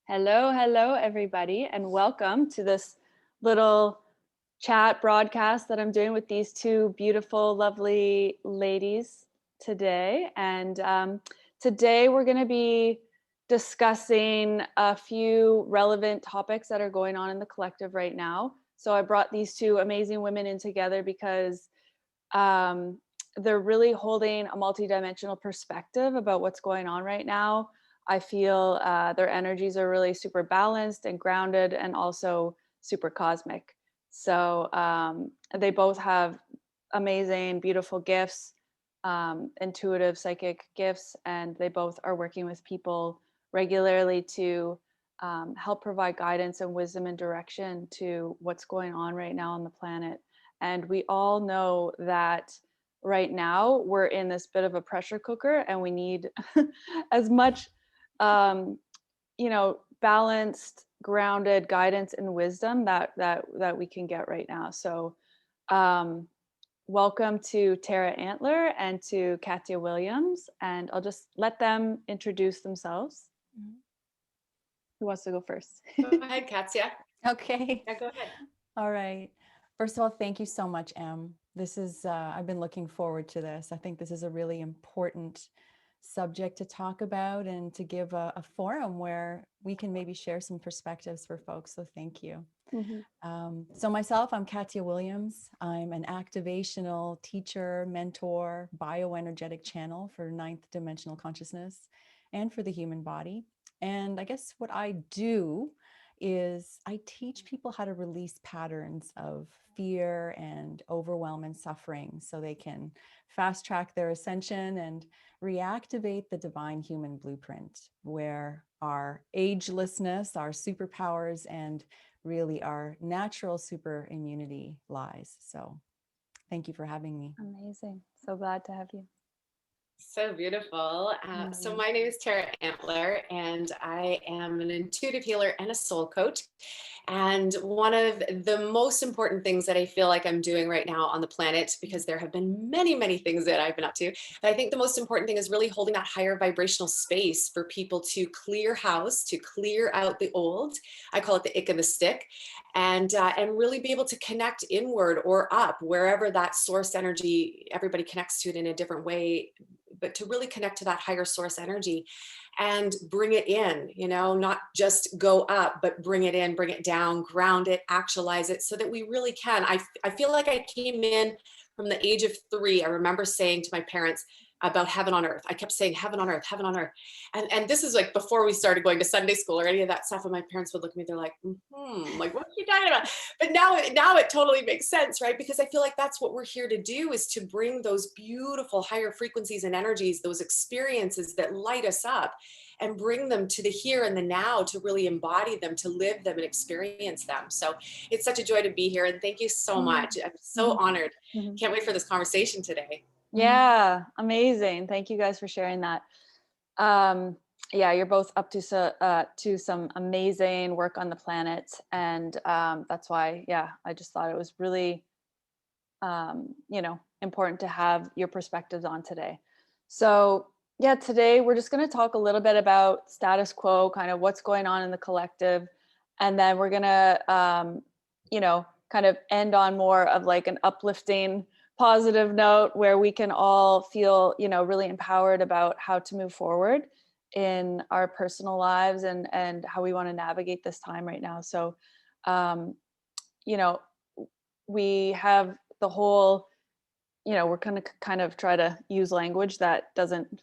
Hello, hello, everybody, and welcome to this little chat broadcast that I'm doing with these two beautiful, lovely ladies today. And today we're going to be discussing a few relevant topics that are going on in the collective right now. So I brought these two amazing women in together because um, they're really holding a multidimensional perspective about what's going on right now. I feel their energies are really super balanced and grounded and also super cosmic. So they both have amazing, beautiful gifts, intuitive psychic gifts, and they both are working with people regularly to help provide guidance and wisdom and direction to what's going on right now on the planet. And we all know that right now we're in this bit of a pressure cooker and we need as much um, balanced, grounded guidance and wisdom that we can get right now. So um, welcome to Tara Antler and to Katya Williams. And I'll just let them introduce themselves. Who wants to go first? Go ahead, Katya. Okay. Yeah, go ahead. All right. First of all, thank you so much, Em. This is, I've been looking forward to this. I think this is a really important subject to talk about and to give a forum where we can maybe share some perspectives for folks. So thank you. So myself, I'm Katya Williams. I'm an activational teacher, mentor, bioenergetic channel for ninth dimensional consciousness and for the human body. And I guess what I do is I teach people how to release patterns of fear and overwhelm and suffering so they can fast track their ascension and reactivate the divine human blueprint where our agelessness, our superpowers, and really our natural super immunity lies. So thank you for having me. Amazing. So glad to have you. So beautiful. So my name is Tara Antler, and I am an intuitive healer and a soul coach. And one of the most important things that I feel like I'm doing right now on the planet, because there have been many, many things that I've been up to, but I think the most important thing is really holding that higher vibrational space for people to clear house, to clear out the old. I call it the ick and the stick, and really be able to connect inward or up, wherever that source energy, everybody connects to it in a different way, but to really connect to that higher source energy and bring it in, not just go up, but bring it in, bring it down, ground it, actualize it so that we really can. I feel like I came in from the age of 3. I remember saying to my parents about heaven on earth. I kept saying heaven on earth, heaven on earth. And this is like before we started going to Sunday school or any of that stuff. And my parents would look at me, they're like, like, what are you talking about? But now it totally makes sense, right? Because I feel like that's what we're here to do, is to bring those beautiful higher frequencies and energies, those experiences that light us up, and bring them to the here and the now, to really embody them, to live them and experience them. So it's such a joy to be here. And thank you so much. I'm so honored. Can't wait for this conversation today. Yeah, amazing. Thank you guys for sharing that. Yeah, you're both up to some amazing work on the planet, and that's why, yeah, I just thought it was really, important to have your perspectives on today. So, yeah, today we're just going to talk a little bit about status quo, kind of what's going on in the collective, and then we're going to, kind of end on more of like an uplifting, positive note where we can all feel, really empowered about how to move forward in our personal lives and how we want to navigate this time right now. So, you know, we have the whole, we're going to kind of try to use language that doesn't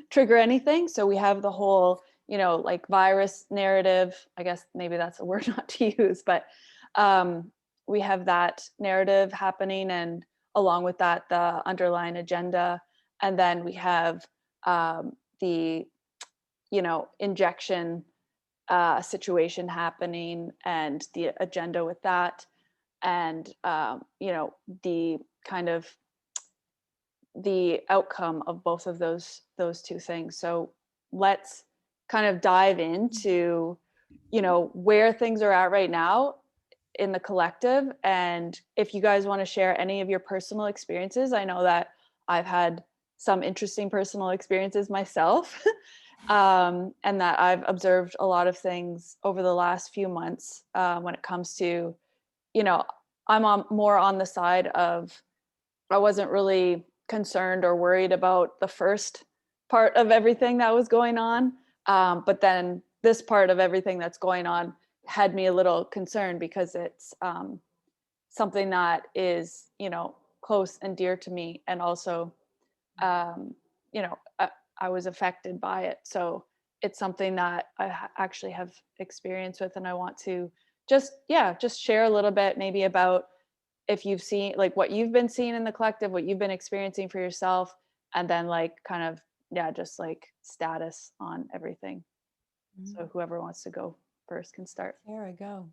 trigger anything. So we have the whole, like virus narrative. I guess maybe that's a word not to use, but we have that narrative happening, and along with that, the underlying agenda. And then we have the, injection situation happening and the agenda with that. And, the kind of the outcome of both of those two things. So let's kind of dive into, where things are at right now in the collective. And if you guys want to share any of your personal experiences, I know that I've had some interesting personal experiences myself. And that I've observed a lot of things over the last few months when it comes to, you know, more on the side of, I wasn't really concerned or worried about the first part of everything that was going on. But then this part of everything that's going on had me a little concerned because it's something that is, you know, close and dear to me. And also, you know, I was affected by it. So it's something that I actually have experience with. And I want to just share a little bit maybe about if you've seen, like, what you've been seeing in the collective, what you've been experiencing for yourself, and then like kind of, just like status on everything. So whoever wants to go first can start. There we go.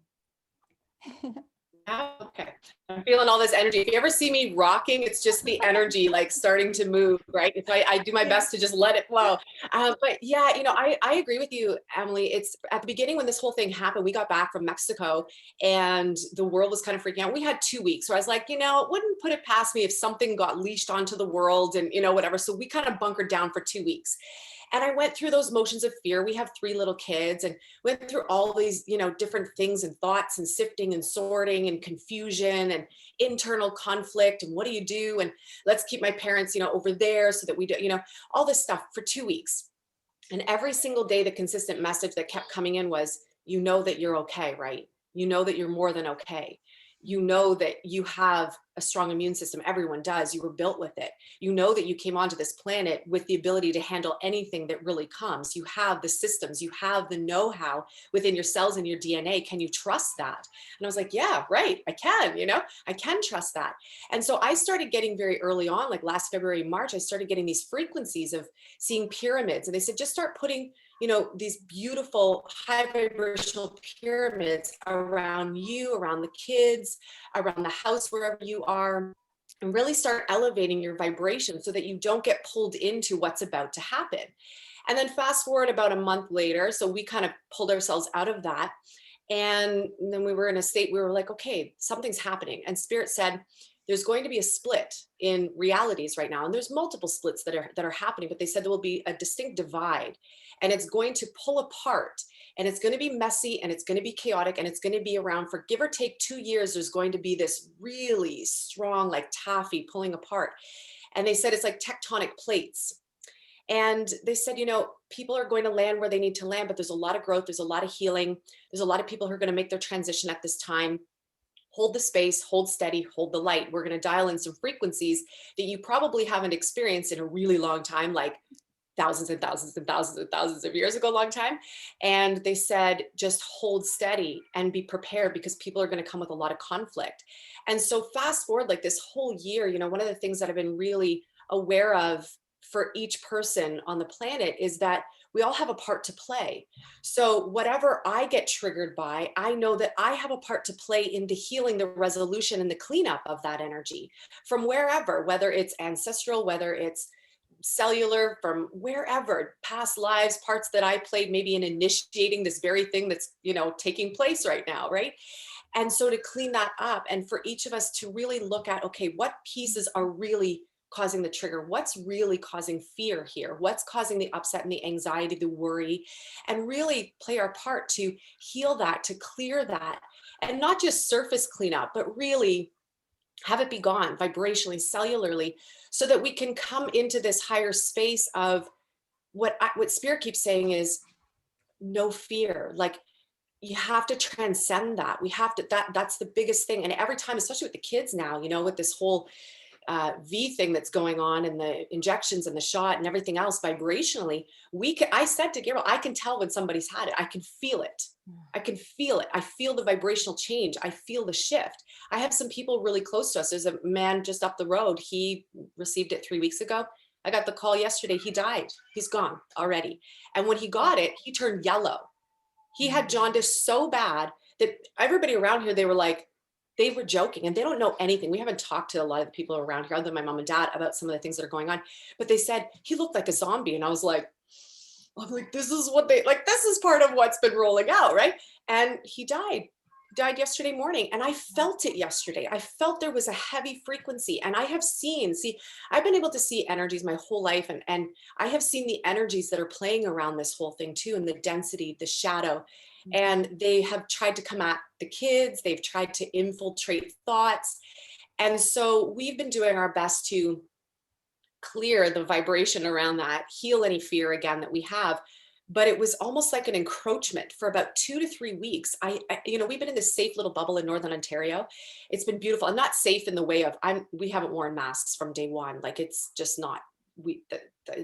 Okay, I'm feeling all this energy. If you ever see me rocking, it's just the energy like starting to move, right? If I do my best to just let it flow. But yeah, you know, I agree with you, Emily. It's at the beginning when this whole thing happened, we got back from Mexico and the world was kind of freaking out. We had 2 weeks. So I was like, you know, it wouldn't put it past me if something got leashed onto the world and, you know, whatever. So we kind of bunkered down for 2 weeks. And I went through those motions of fear. We have 3 little kids and went through all these, you know, different things and thoughts and sifting and sorting and confusion and internal conflict. And what do you do? And let's keep my parents, you know, over there so that we do, you know, all this stuff for 2 weeks. And every single day, the consistent message that kept coming in was, you know that you're okay, right? You know that you're more than okay. You know that you have a strong immune system. Everyone does. You were built with it. You know that you came onto this planet with the ability to handle anything that really comes. You have the systems, you have the know-how within your cells and your DNA. Can you trust that? And I was like, yeah, right. I can, you know, I can trust that. And so I started getting very early on, like last February, March, I started getting these frequencies of seeing pyramids. And they said, just start putting, you know, these beautiful high vibrational pyramids around you, around the kids, around the house, wherever you are, and really start elevating your vibration so that you don't get pulled into what's about to happen. And then fast forward about a month later, so we kind of pulled ourselves out of that. And then we were in a state, we were like, okay, something's happening. And Spirit said, there's going to be a split in realities right now. And there's multiple splits that are happening, but they said there will be a distinct divide and it's going to pull apart and it's going to be messy and it's going to be chaotic and it's going to be around for give or take 2 years. There's going to be this really strong, like taffy pulling apart. And they said it's like tectonic plates. And they said, you know, people are going to land where they need to land, but there's a lot of growth. There's a lot of healing. There's a lot of people who are going to make their transition at this time. Hold the space, hold steady, hold the light. We're going to dial in some frequencies that you probably haven't experienced in a really long time, like thousands and thousands and thousands and thousands of years ago, long time. And they said, just hold steady and be prepared because people are going to come with a lot of conflict. And so fast forward like this whole year, you know, one of the things that I've been really aware of for each person on the planet is that we all have a part to play. So whatever I get triggered by, I know that I have a part to play into healing the resolution and the cleanup of that energy from wherever, whether it's ancestral, whether it's cellular, from wherever, past lives, parts that I played maybe in initiating this very thing that's, you know, taking place right now, right? And so to clean that up and for each of us to really look at, okay, what pieces are really causing the trigger? What's really causing fear here? What's causing the upset and the anxiety, the worry, and really play our part to heal that, to clear that, and not just surface cleanup, but really have it be gone vibrationally, cellularly, so that we can come into this higher space of what Spirit keeps saying is no fear. Like, you have to transcend that. We have to, that's the biggest thing. And every time, especially with the kids now, you know, with this whole V thing that's going on and the injections and the shot and everything else vibrationally, I said to Gabriel, I can tell when somebody's had it. I can feel it. I can feel it. I feel the vibrational change. I feel the shift. I have some people really close to us. There's a man just up the road. He received it 3 weeks ago. I got the call yesterday. He died. He's gone already. And when he got it, he turned yellow. He had jaundice so bad that everybody around here, they were joking and they don't know anything. We haven't talked to a lot of the people around here other than my mom and dad about some of the things that are going on, but they said he looked like a zombie. And I was like, this is part of what's been rolling out. Right. And he died died yesterday morning, and I felt it yesterday. I felt there was a heavy frequency, and I have seen, see, I've been able to see energies my whole life, and I have seen the energies that are playing around this whole thing too, and the density, the shadow, and they have tried to come at the kids. They've tried to infiltrate thoughts. And so we've been doing our best to clear the vibration around that, heal any fear again that we have. But it was almost like an encroachment for about 2 to 3 weeks. We've been in this safe little bubble in Northern Ontario. It's been beautiful. I'm not safe in the way of we haven't worn masks from day one. Like, it's just not,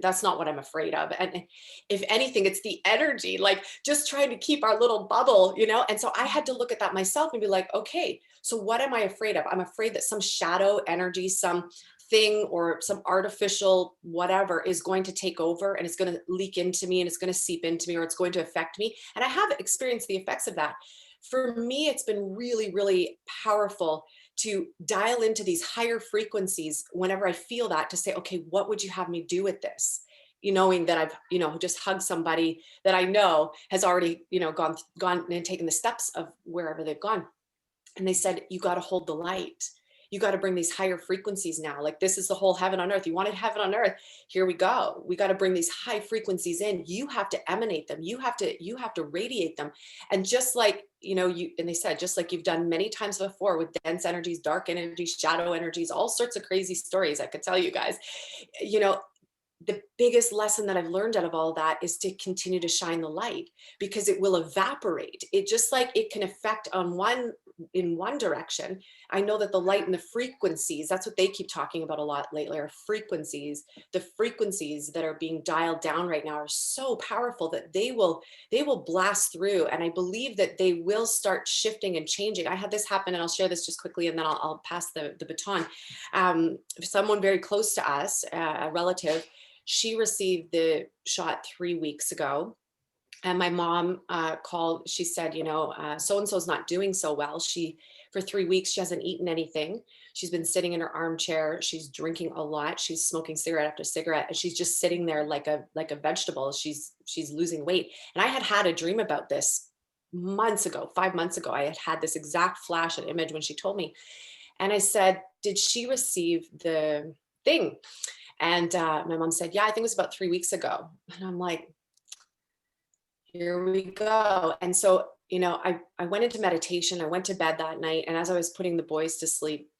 that's not what I'm afraid of. And if anything, it's the energy, like just trying to keep our little bubble, And so I had to look at that myself and be like, okay, so what am I afraid of? I'm afraid that some shadow energy, some thing or some artificial whatever is going to take over, and it's going to leak into me, and it's going to seep into me, or it's going to affect me. And I have experienced the effects of that. For me, it's been really, really powerful to dial into these higher frequencies whenever I feel that, to say, okay, what would you have me do with this? Knowing that I've, just hugged somebody that I know has already, gone and taken the steps of wherever they've gone. And they said, you got to hold the light. You got to bring these higher frequencies now. Like, this is the whole heaven on earth. You wanted heaven on earth. Here we go. We got to bring these high frequencies in. You have to emanate them. You have to radiate them. And just like, and they said, just like you've done many times before with dense energies, dark energies, shadow energies, all sorts of crazy stories I could tell you guys, the biggest lesson that I've learned out of all that is to continue to shine the light, because it will evaporate. It just like it can affect in one direction. I know that the light and the frequencies, that's what they keep talking about a lot lately, are frequencies. The frequencies that are being dialed down right now are so powerful that they will blast through. And I believe that they will start shifting and changing. I had this happen, and I'll share this just quickly, and then I'll pass the baton. Someone very close to us, a relative, she received the shot 3 weeks ago. And my mom called. She said, so-and-so's not doing so well. For 3 weeks, she hasn't eaten anything. She's been sitting in her armchair. She's drinking a lot. She's smoking cigarette after cigarette. And she's just sitting there like a vegetable. She's losing weight. And I had a dream about this months ago, 5 months ago. I had this exact flash and image when she told me. And I said, did she receive the thing? And my mom said, yeah, I think it was about 3 weeks ago. And I'm like, here we go. And so, I went into meditation. I went to bed that night. And as I was putting the boys to sleep,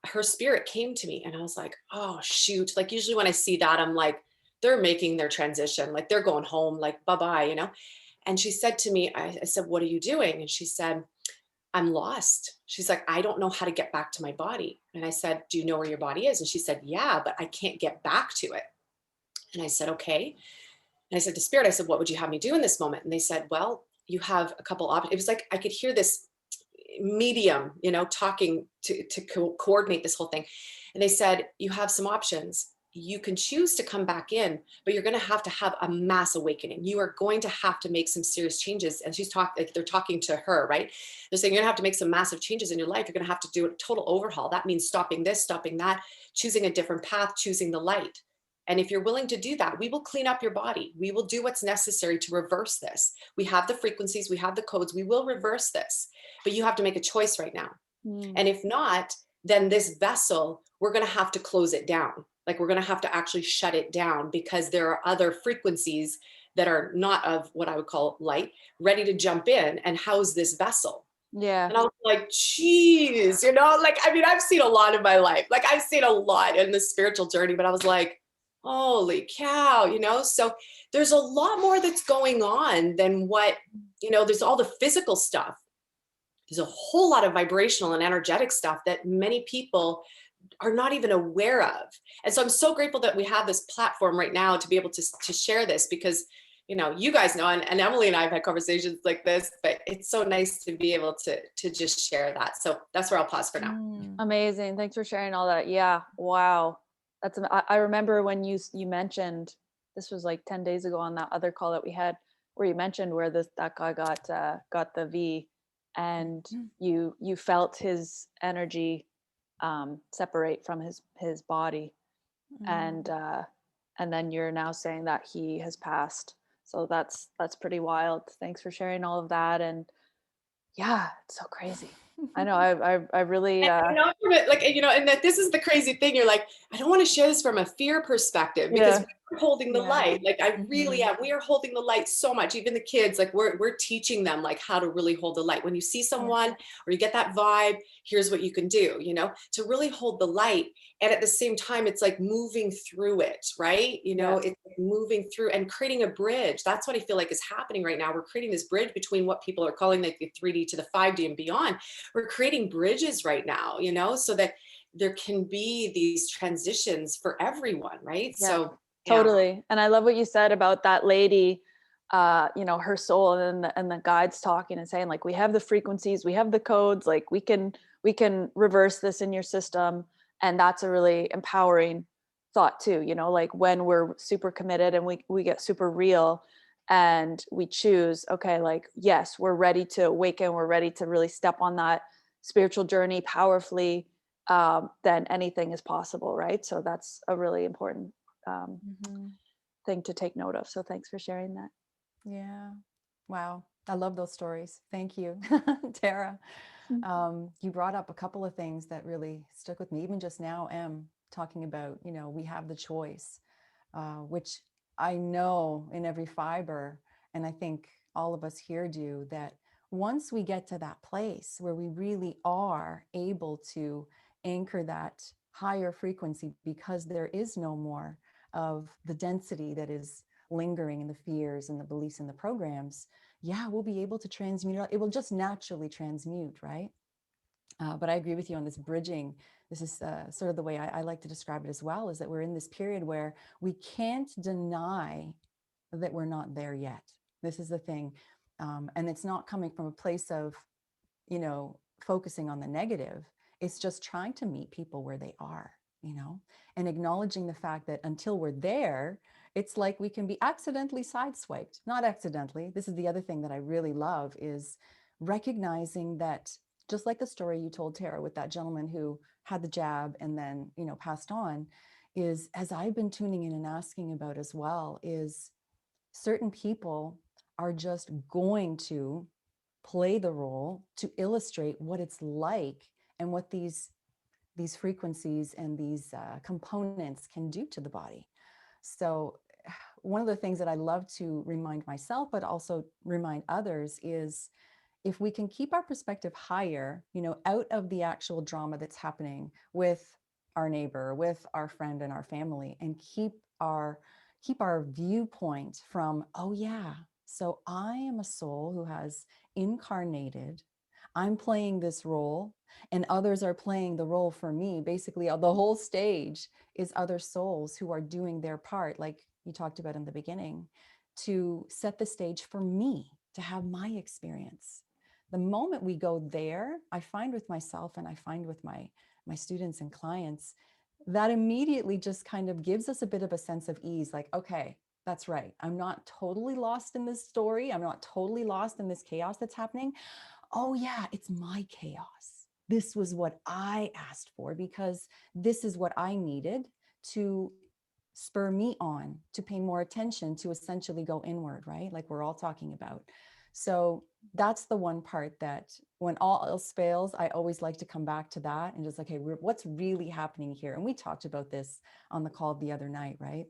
her spirit came to me, and I was like, oh, shoot. Like, usually when I see that, I'm like, they're making their transition. Like, they're going home, like, bye-bye, And she said to me, I said, what are you doing? And she said, I'm lost. She's like, I don't know how to get back to my body. And I said, do you know where your body is? And she said, yeah, but I can't get back to it. And I said, okay. And I said to Spirit, I said, what would you have me do in this moment? And they said, well, you have a couple options. It was like I could hear this medium, talking to coordinate this whole thing. And they said, you have some options. You can choose to come back in, but you're going to have a mass awakening. You are going to have to make some serious changes. And they're talking to her, right? They're saying you're going to have to make some massive changes in your life. You're going to have to do a total overhaul. That means stopping this, stopping that, choosing a different path, choosing the light. And if you're willing to do that, we will clean up your body. We will do what's necessary to reverse this. We have the frequencies, we have the codes, we will reverse this, but you have to make a choice right now. And if not, then this vessel, we're going to have to close it down. Like, we're going to have to actually shut it down, because there are other frequencies that are not of what I would call light, ready to jump in and house this vessel. Yeah. And I was like, geez, I've seen a lot in my life. Like, I've seen a lot in the spiritual journey, but I was like, holy cow, so there's a lot more that's going on than what, there's all the physical stuff. There's a whole lot of vibrational and energetic stuff that many people are not even aware of. And so I'm so grateful that we have this platform right now to be able to share this, because, you guys know, and Emily and I have had conversations like this, but it's so nice to be able to just share that. So that's where I'll pause for now. Amazing. Thanks for sharing all that. Yeah. Wow. I remember when you mentioned, this was like 10 days ago on that other call that we had, where you mentioned where that guy got the V, and you felt his energy separate from his body, and then you're now saying that he has passed. So that's pretty wild. Thanks for sharing all of that. And Yeah, it's so crazy. I know. I really, And not from it, like, and that this is the crazy thing. You're like, I don't want to share this from a fear perspective because yeah, we're holding the Yeah. light. Like, I really Mhm. am. We are holding the light so much. Even the kids, like, we're teaching them like how to really hold the light. When you see someone or you get that vibe, here's what you can do, to really hold the light. And at the same time, it's like moving through it, right? yeah, It's like moving through and creating a bridge. That's what I feel like is happening right now. We're creating this bridge between what people are calling like the 3D to the 5D and beyond. We're creating bridges right now, so that there can be these transitions for everyone, right? yeah, So, yeah. totally. And I love what you said about that lady, her soul, and the guides talking and saying, like, we have the frequencies, we have the codes, like we can reverse this in your system. And that's a really empowering thought too, like when we're super committed and we get super real and we choose, okay, like, yes, we're ready to awaken, we're ready to really step on that spiritual journey powerfully, then anything is possible, right? So that's a really important um, Mhm. thing to take note of. So thanks for sharing that. Yeah. Wow. I love those stories. Thank you, Tara. You brought up a couple of things that really stuck with me. Even just now, talking about, we have the choice, which I know in every fiber, and I think all of us here do, that once we get to that place where we really are able to anchor that higher frequency, because there is no more of the density that is lingering in the fears and the beliefs and the programs, yeah, we'll be able to transmute it. It will just naturally transmute, right? But I agree with you on this bridging. This is sort of the way I like to describe it as well, is that we're in this period where we can't deny that we're not there yet. This is the thing. And it's not coming from a place of, focusing on the negative. It's just trying to meet people where they are, and acknowledging the fact that until we're there, it's like we can be accidentally sideswiped. Not accidentally. This is the other thing that I really love, is recognizing that, just like the story you told, Tara, with that gentleman who had the jab and then, passed on, is, as I've been tuning in and asking about as well, is certain people are just going to play the role to illustrate what it's like and what these frequencies and these components can do to the body. So one of the things that I love to remind myself, but also remind others, is if we can keep our perspective higher, out of the actual drama that's happening with our neighbor, with our friend and our family, and keep our viewpoint from, oh yeah, so I am a soul who has incarnated. I'm playing this role and others are playing the role for me. Basically, the whole stage is other souls who are doing their part, like you talked about in the beginning, to set the stage for me to have my experience. The moment we go there, I find with myself and I find with my students and clients, that immediately just kind of gives us a bit of a sense of ease, like, okay, that's right, I'm not totally lost in this story, I'm not totally lost in this chaos that's happening. Oh yeah, it's my chaos. This was what I asked for, because this is what I needed to spur me on to pay more attention, to essentially go inward, right? Like we're all talking about. So that's the one part that, when all else fails, I always like to come back to that and just like, hey, what's really happening here? And we talked about this on the call the other night, right?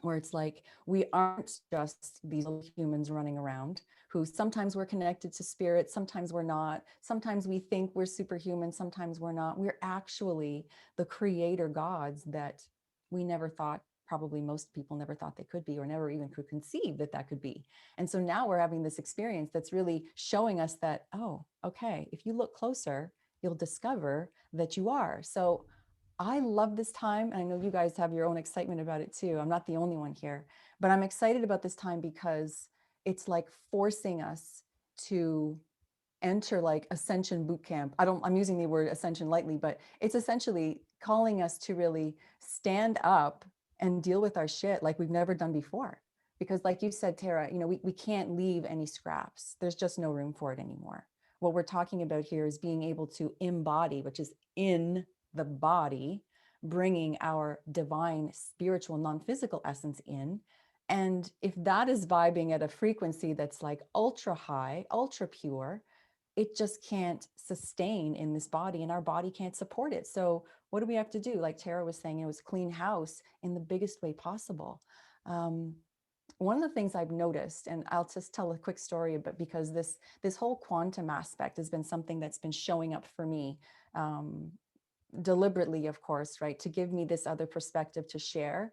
Where it's like, we aren't just these little humans running around who sometimes we're connected to spirit, sometimes we're not, sometimes we think we're superhuman, sometimes we're not. We're actually the creator gods that we never thought, probably most people never thought they could be, or never even could conceive that that could be. And so now we're having this experience that's really showing us that, oh, okay, if you look closer, you'll discover that you are. So I love this time. And I know you guys have your own excitement about it too. I'm not the only one here, but I'm excited about this time because it's like forcing us to enter like ascension boot camp. I'm using the word ascension lightly, but it's essentially calling us to really stand up and deal with our shit like we've never done before. Because like you said, Tara, we can't leave any scraps. There's just no room for it anymore. What we're talking about here is being able to embody, which is in the body, bringing our divine, spiritual, non-physical essence in. And if that is vibing at a frequency that's like ultra high, ultra pure, it just can't sustain in this body, and our body can't support it. So what do we have to do? Like Tara was saying, it was clean house in the biggest way possible. One of the things I've noticed, and I'll just tell a quick story, but because this whole quantum aspect has been something that's been showing up for me, deliberately, of course, right, to give me this other perspective to share,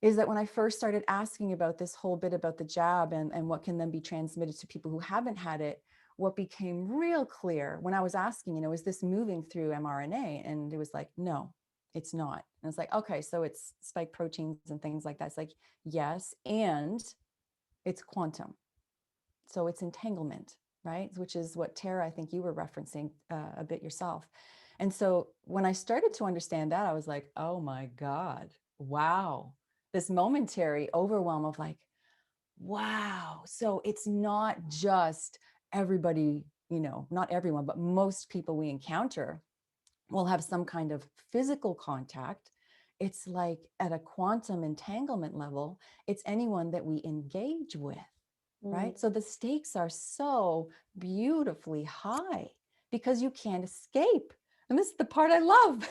is that when I first started asking about this whole bit about the jab and what can then be transmitted to people who haven't had it, what became real clear when I was asking, is this moving through mRNA? And it was like, no, it's not. And it's like, okay, so it's spike proteins and things like that. It's like, yes, and it's quantum. So it's entanglement, right? Which is what Tara, I think you were referencing a bit yourself. And so when I started to understand that, I was like, oh my God, wow. This momentary overwhelm of like, wow. So it's not just everybody, not everyone, but most people we encounter will have some kind of physical contact. It's like at a quantum entanglement level, it's anyone that we engage with, right? So the stakes are so beautifully high because you can't escape. And this is the part I love.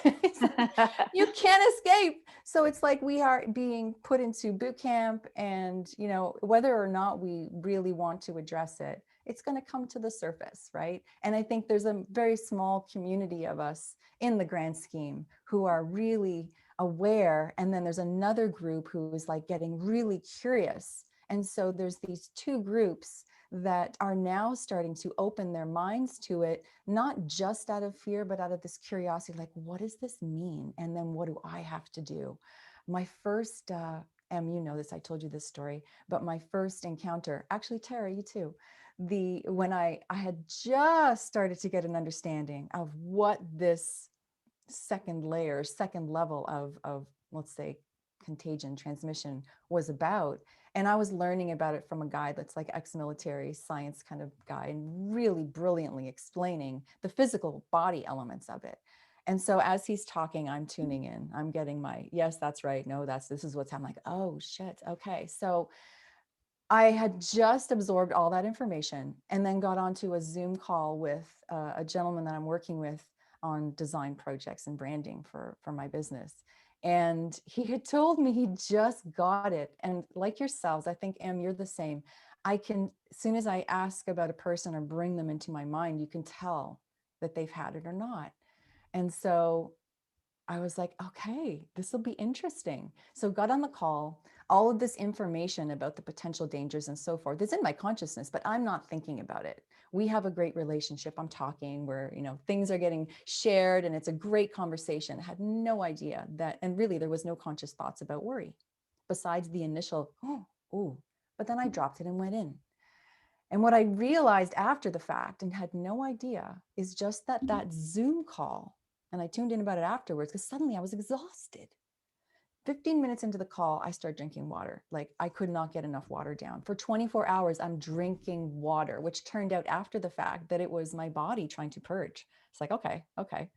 You can't escape. So it's like we are being put into boot camp, and, whether or not we really want to address it, it's going to come to the surface, right? And I think there's a very small community of us in the grand scheme who are really aware. And then there's another group who is like getting really curious. And so there's these two groups that are now starting to open their minds to it, not just out of fear, but out of this curiosity, like, what does this mean? And then what do I have to do? My first, you know this, I told you this story, but my first encounter, actually, Tara, you too, when I had just started to get an understanding of what this second level of let's say contagion transmission was about. And I was learning about it from a guy that's like ex-military science kind of guy, and really brilliantly explaining the physical body elements of it. And so as he's talking, I'm tuning in, I'm getting my, yes, that's right, no, this is what's happening. I'm like, oh shit, okay. So I had just absorbed all that information and then got onto a Zoom call with a gentleman that I'm working with on design projects and branding for my business. And he had told me he just got it. And like yourselves, I think, Em, you're the same. I can, as soon as I ask about a person or bring them into my mind, you can tell that they've had it or not. And so I was like, okay, this will be interesting. So got on the call, all of this information about the potential dangers and so forth. It's in my consciousness, but I'm not thinking about it. We have a great relationship. I'm talking where, things are getting shared and it's a great conversation. I had no idea that, and really there was no conscious thoughts about worry besides the initial, ooh, but then I dropped it and went in. And what I realized after the fact and had no idea is just that Zoom call, and I tuned in about it afterwards because suddenly I was exhausted. 15 minutes into the call, I started drinking water. Like I could not get enough water down. For 24 hours, I'm drinking water, which turned out after the fact that it was my body trying to purge. It's like, okay.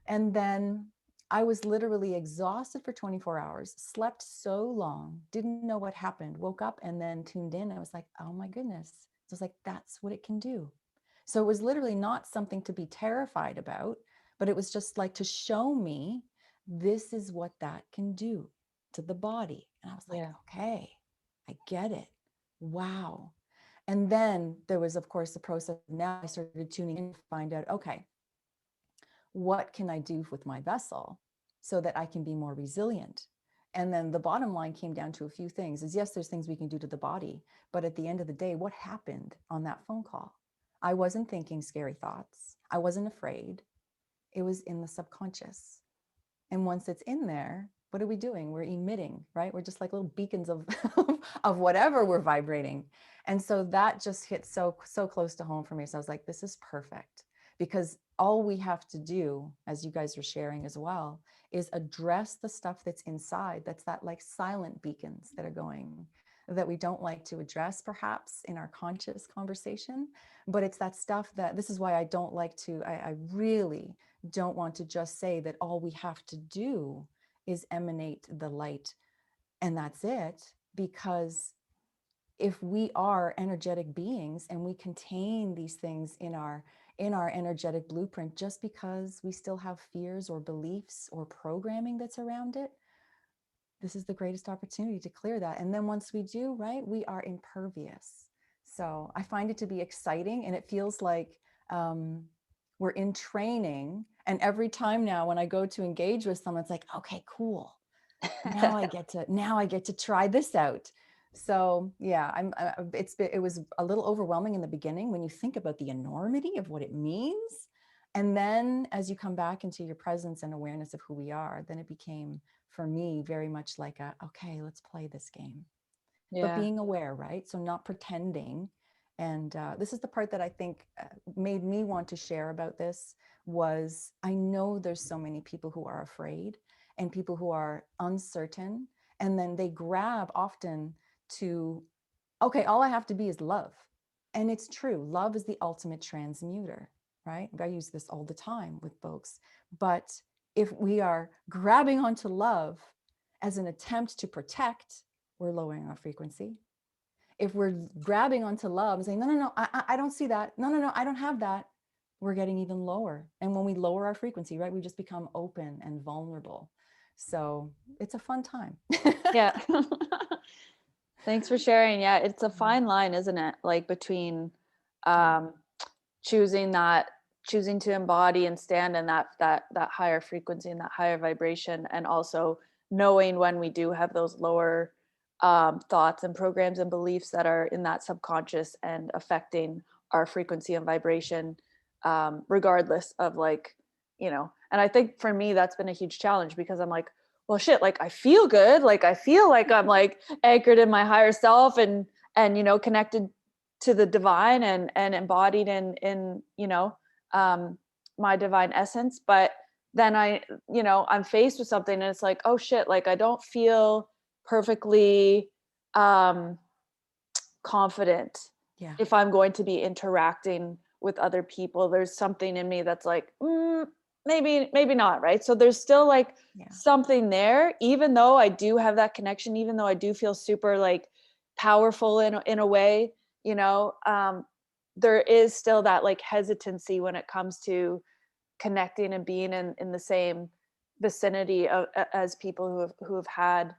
And then I was literally exhausted for 24 hours, slept so long, didn't know what happened, woke up and then tuned in. I was like, oh my goodness. So I was like, that's what it can do. So it was literally not something to be terrified about, but it was just like to show me this is what that can do to the body. And I was like, okay, I get it. Wow. And then there was, of course, the process. Now I started tuning in to find out, okay, what can I do with my vessel so that I can be more resilient? And then the bottom line came down to a few things is yes, there's things we can do to the body, but at the end of the day, what happened on that phone call? I wasn't thinking scary thoughts. I wasn't afraid. It was in the subconscious. And once it's in there, what are we doing? We're emitting, right? We're just like little beacons of, of whatever we're vibrating. And so that just hit so close to home for me. So I was like, this is perfect. Because all we have to do, as you guys are sharing as well, is address the stuff that's inside. That's that like silent beacons that are going, that we don't like to address perhaps in our conscious conversation. But it's that stuff that, this is why I don't like to, I really don't want to just say that all we have to do is emanate the light and that's it, because if we are energetic beings and we contain these things in our energetic blueprint, just because we still have fears or beliefs or programming that's around it, this is the greatest opportunity to clear that. And then once we do, right, we are impervious. So I find it to be exciting, and it feels like we're in training. And every time now when I go to engage with someone, it's like, okay, cool. Now I get to try this out. So yeah, it was a little overwhelming in the beginning when you think about the enormity of what it means. And then as you come back into your presence and awareness of who we are, then it became for me very much like okay, let's play this game. But being aware, right? So not pretending. And this is the part that I think made me want to share about this was, I know there's so many people who are afraid and people who are uncertain. And then they grab often to, okay, all I have to be is love. And it's true. Love is the ultimate transmuter, right? I use this all the time with folks. But if we are grabbing onto love as an attempt to protect, we're lowering our frequency. If we're grabbing onto love and saying, no, I don't see that. No, I don't have that. We're getting even lower. And when we lower our frequency, right, we just become open and vulnerable. So it's a fun time. Yeah. Thanks for sharing. Yeah, it's a fine line, isn't it? Like between choosing to embody and stand in that higher frequency and that higher vibration, and also knowing when we do have those lower thoughts and programs and beliefs that are in that subconscious and affecting our frequency and vibration, regardless of like, and I think for me that's been a huge challenge, because I'm like, well shit, like I feel good, like I feel like I'm like anchored in my higher self and connected to the divine and embodied in my divine essence. But then I'm faced with something and it's like, oh shit, like I don't feel perfectly confident if I'm going to be interacting with other people. There's something in me that's like, maybe not, right? So there's still like something there, even though I do have that connection, even though I do feel super like powerful in a way, there is still that like hesitancy when it comes to connecting and being in the same vicinity as people who have had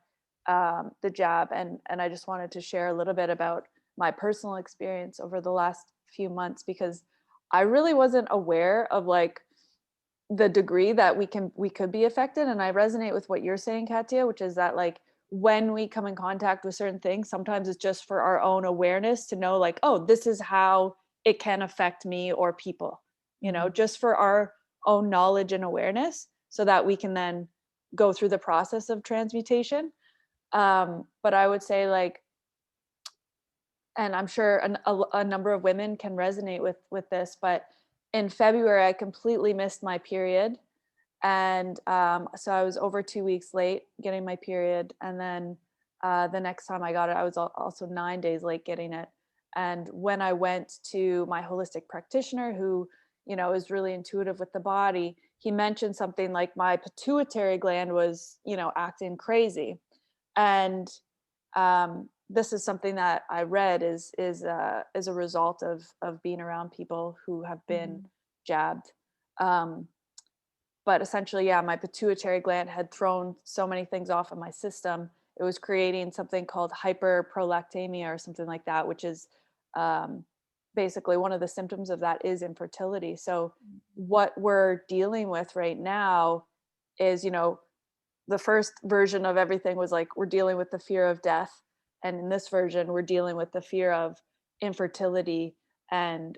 the jab. And I just wanted to share a little bit about my personal experience over the last few months, because I really wasn't aware of like the degree that we could be affected. And I resonate with what you're saying, Katya, which is that like when we come in contact with certain things, sometimes it's just for our own awareness to know like, oh, this is how it can affect me or people, just for our own knowledge and awareness, so that we can then go through the process of transmutation. But I would say like, and I'm sure a number of women can resonate with this, but in February, I completely missed my period. And so I was over 2 weeks late getting my period. And then the next time I got it, I was also 9 days late getting it. And when I went to my holistic practitioner, who, is really intuitive with the body, he mentioned something like my pituitary gland was, acting crazy. And this is something that I read is a result of being around people who have been jabbed. But essentially, yeah, my pituitary gland had thrown so many things off of my system. It was creating something called hyperprolactemia or something like that, which is basically one of the symptoms of that is infertility. So what we're dealing with right now is, the first version of everything was like, we're dealing with the fear of death. And in this version, we're dealing with the fear of infertility and,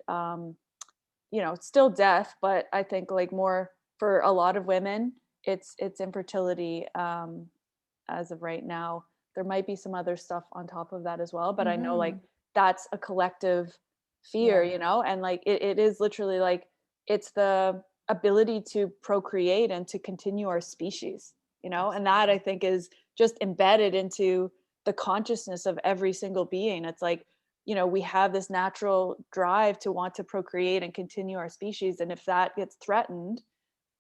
it's still death, but I think like more for a lot of women, it's infertility as of right now. There might be some other stuff on top of that as well, but I know like that's a collective fear, and like it is literally like it's the ability to procreate and to continue our species, and that I think is just embedded into the consciousness of every single being. It's like, we have this natural drive to want to procreate and continue our species. And if that gets threatened,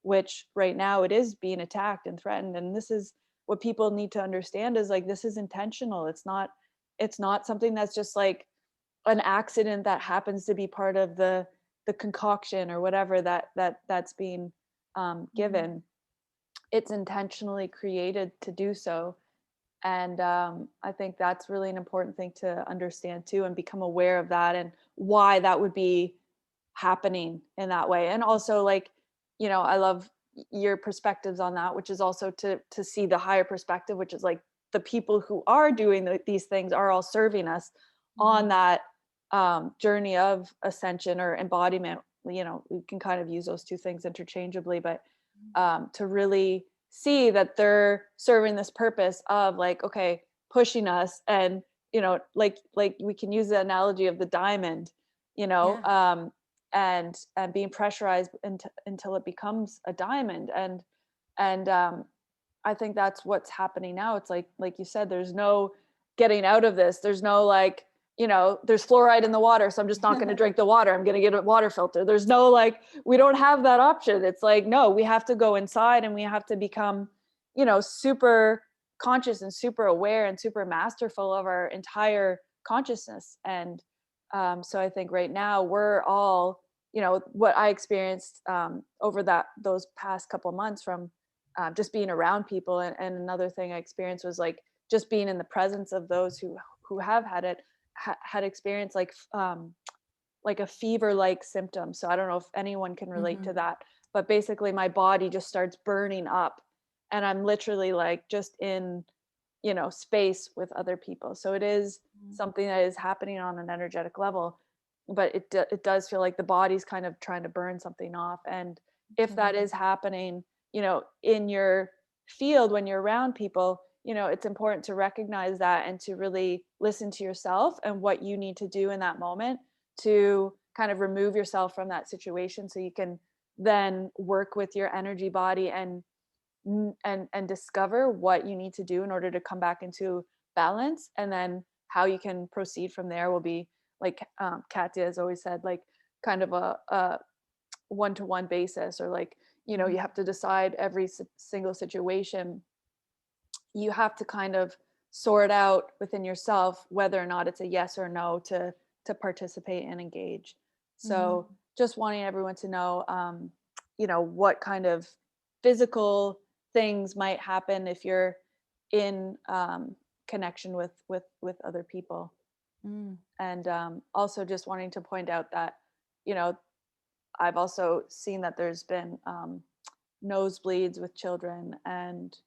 which right now it is being attacked and threatened, and this is what people need to understand is like, this is intentional. It's not it's not something that's just like an accident that happens to be part of the concoction or whatever that's being given. It's intentionally created to do so. And I think that's really an important thing to understand too, and become aware of that and why that would be happening in that way. And also, like, I love your perspectives on that, which is also to see the higher perspective, which is like the people who are doing these things are all serving us on that journey of ascension or embodiment. We can kind of use those two things interchangeably, but to really see that they're serving this purpose of like, okay, pushing us. And like we can use the analogy of the diamond, Yeah. And being pressurized until it becomes a diamond. And I think that's what's happening now. It's like you said, there's no getting out of this. There's no like, there's fluoride in the water, so I'm just not going to drink the water. I'm going to get a water filter. There's no like, we don't have that option. It's like, no, we have to go inside and we have to become, super conscious and super aware and super masterful of our entire consciousness. And so I think right now we're all, what I experienced over those past couple of months from just being around people. And another thing I experienced was like just being in the presence of those who have had it, had experienced like a fever-like symptom. So I don't know if anyone can relate to that, but basically my body just starts burning up, and I'm literally like just in space with other people. So it is something that is happening on an energetic level, but it does feel like the body's kind of trying to burn something off. And if that is happening in your field when you're around people, it's important to recognize that and to really listen to yourself and what you need to do in that moment to kind of remove yourself from that situation, so you can then work with your energy body and discover what you need to do in order to come back into balance. And then how you can proceed from there will be like Katya has always said, like kind of a one-to-one basis, or like you have to decide every single situation. You have to kind of sort out within yourself whether or not it's a yes or no to participate and engage. So just wanting everyone to know what kind of physical things might happen if you're in connection with other people. And also just wanting to point out that I've also seen that there's been nosebleeds with children, and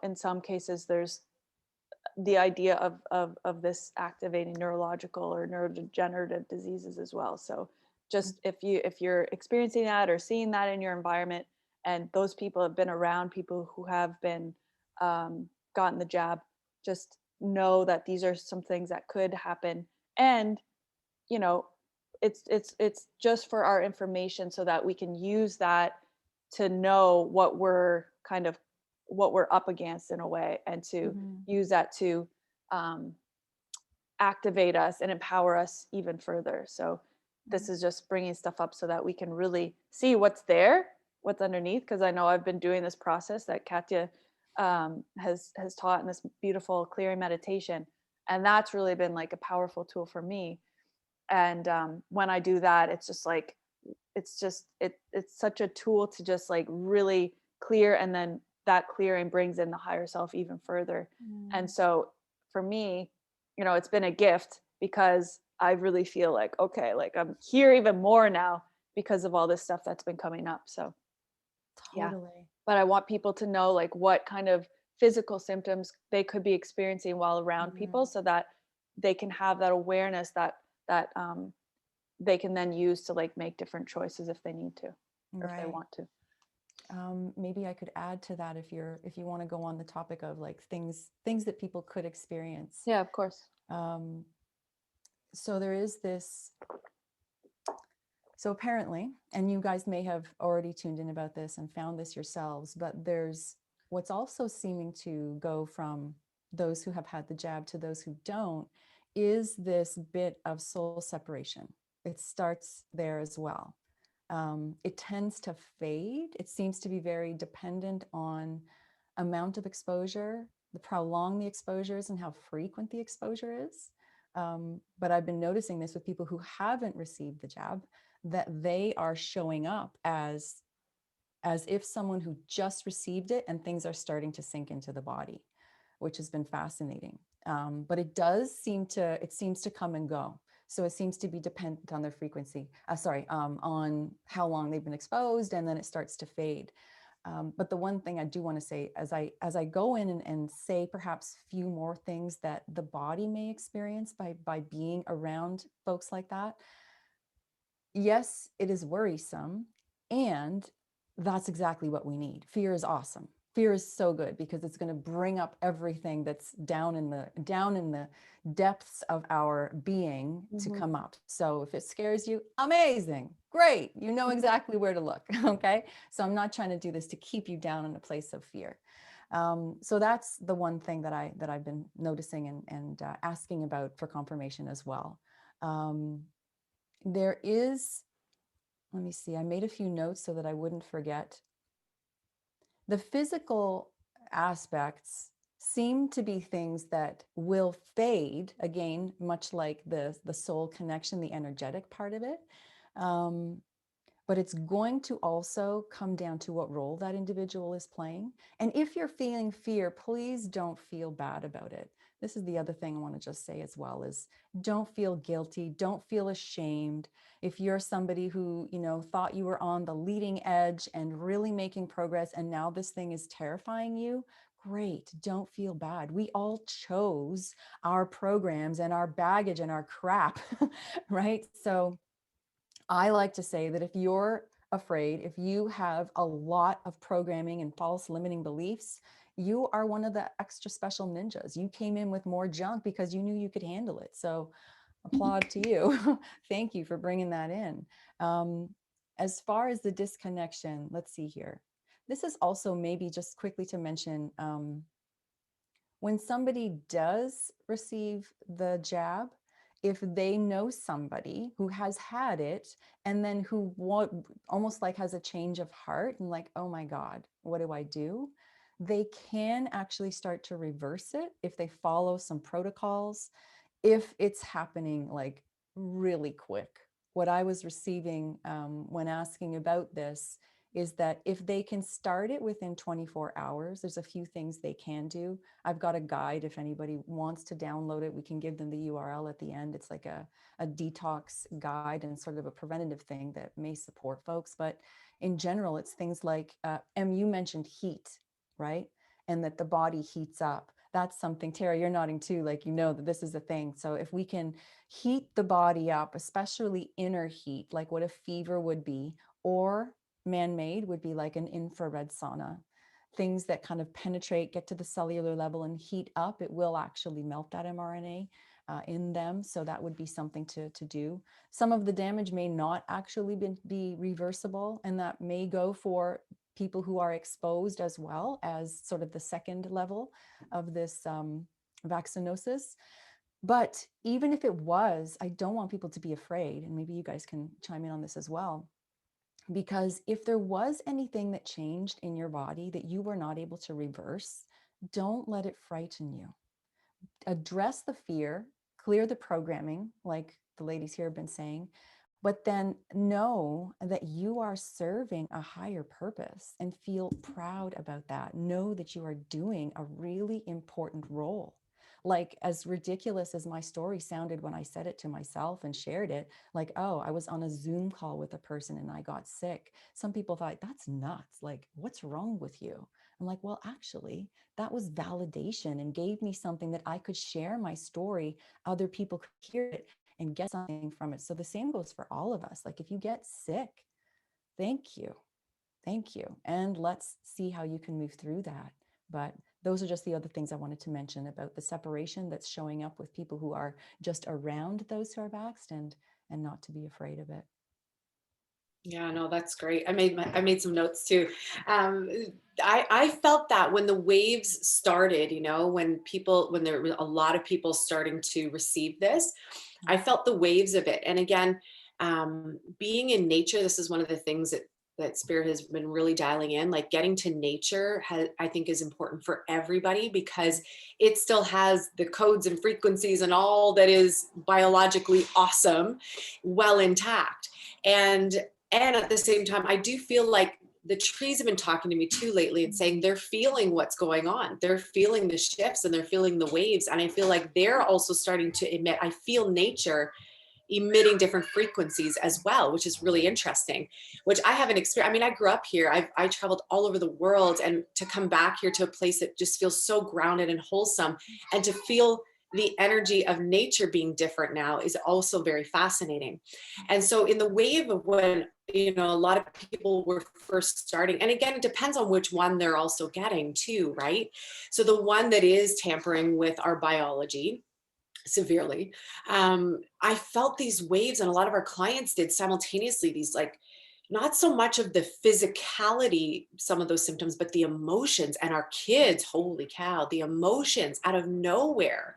in some cases there's the idea of this activating neurological or neurodegenerative diseases as well. So just if you're experiencing that or seeing that in your environment, and those people have been around people who have been gotten the jab, just know that these are some things that could happen. And it's just for our information, so that we can use that to know what we're up against in a way, and to use that to activate us and empower us even further. So this is just bringing stuff up so that we can really see what's there, what's underneath. Because I know I've been doing this process that Katya has taught in this beautiful clearing meditation, and that's really been like a powerful tool for me. And when I do that, it's just like it's such a tool to just like really clear, and then that clearing brings in the higher self even further. And so for me, it's been a gift, because I really feel like, okay, like I'm here even more now because of all this stuff that's been coming up. So yeah, but I want people to know like what kind of physical symptoms they could be experiencing while around people, so that they can have that awareness that they can then use to like make different choices if they need to, or if they want to. Maybe I could add to that if you want to go on the topic of like things that people could experience. Yeah, of course. So there is this. So apparently, and you guys may have already tuned in about this and found this yourselves, but there's what's also seeming to go from those who have had the jab to those who don't, is this bit of soul separation. It starts there as well. It tends to fade. It seems to be very dependent on amount of exposure prolong the exposures and how frequent the exposure is. But I've been noticing this with people who haven't received the jab, that they are showing up as if someone who just received it, and things are starting to sink into the body, which has been fascinating. But it seems to come and go. So it seems to be dependent on their frequency, on how long they've been exposed, and then it starts to fade. But the one thing I do want to say, as I go in and say perhaps few more things that the body may experience by being around folks like that, yes, it is worrisome, and that's exactly what we need. Fear is awesome. Fear is so good because it's going to bring up everything that's down in the depths of our being to come up. So if it scares you, amazing, great, you know exactly where to look. Okay, so I'm not trying to do this to keep you down in a place of fear. So that's the one thing that I've been noticing and asking about for confirmation as well. There is, let me see, I made a few notes so that I wouldn't forget. The physical aspects seem to be things that will fade, again, much like the soul connection, the energetic part of it. But it's going to also come down to what role that individual is playing. And if you're feeling fear, please don't feel bad about it. This is the other thing I want to just say as well, is don't feel guilty, don't feel ashamed. If you're somebody who, thought you were on the leading edge and really making progress, and now this thing is terrifying you, great, don't feel bad. We all chose our programs and our baggage and our crap, right? So I like to say that if you're afraid, if you have a lot of programming and false limiting beliefs, you are one of the extra special ninjas. You came in with more junk because you knew you could handle it. So applaud to you. Thank you for bringing that in. As far as the disconnection, let's see here. This is also maybe just quickly to mention, when somebody does receive the jab, if they know somebody who has had it and then who almost like has a change of heart and like, oh my God, what do I do? They can actually start to reverse it if they follow some protocols, if it's happening like really quick. What I was receiving when asking about this is that if they can start it within 24 hours, there's a few things they can do. I've got a guide. If anybody wants to download it, we can give them the URL at the end. It's like a detox guide and sort of a preventative thing that may support folks. But in general, it's things like, you mentioned heat, right? And that the body heats up. That's something, Tara, you're nodding too, like, that this is a thing. So if we can heat the body up, especially inner heat, like what a fever would be, or man-made would be like an infrared sauna, things that kind of penetrate, get to the cellular level and heat up, it will actually melt that mRNA in them. So that would be something to do. Some of the damage may not actually be reversible, and that may go for people who are exposed as well as sort of the second level of this vaccinosis. But even if it was, I don't want people to be afraid, and maybe you guys can chime in on this as well. Because if there was anything that changed in your body that you were not able to reverse, don't let it frighten you. Address the fear, clear the programming, like the ladies here have been saying, but then know that you are serving a higher purpose and feel proud about that. Know that you are doing a really important role. Like, as ridiculous as my story sounded when I said it to myself and shared it, like, oh, I was on a Zoom call with a person and I got sick. Some people thought, that's nuts. Like, what's wrong with you? I'm like, well, actually, that was validation and gave me something that I could share my story. Other people could hear it and get something from it. So the same goes for all of us. Like, if you get sick, thank you. Thank you. And let's see how you can move through that. But those are just the other things I wanted to mention about the separation that's showing up with people who are just around those who are vaxxed, and not to be afraid of it. Yeah, no, that's great. I made some notes too. I felt that when the waves started, when there were a lot of people starting to receive this, I felt the waves of it. And again, being in nature, this is one of the things that that Spirit has been really dialing in, like getting to nature I think is important for everybody, because it still has the codes and frequencies and all that is biologically awesome, well intact. And at the same time, I do feel like the trees have been talking to me too lately and saying they're feeling what's going on. They're feeling the shifts and they're feeling the waves. And I feel like they're also starting to emit, I feel nature emitting different frequencies as well, which is really interesting, which I haven't experienced. I mean, I grew up here. I traveled all over the world, and to come back here to a place that just feels so grounded and wholesome, and to feel the energy of nature being different now is also very fascinating. And so in the wave of when, you know, a lot of people were first starting, and again, it depends on which one they're also getting too, right? So the one that is tampering with our biology severely, I felt these waves, and a lot of our clients did simultaneously, these like, not so much of the physicality, some of those symptoms, but the emotions. And our kids, holy cow, the emotions out of nowhere,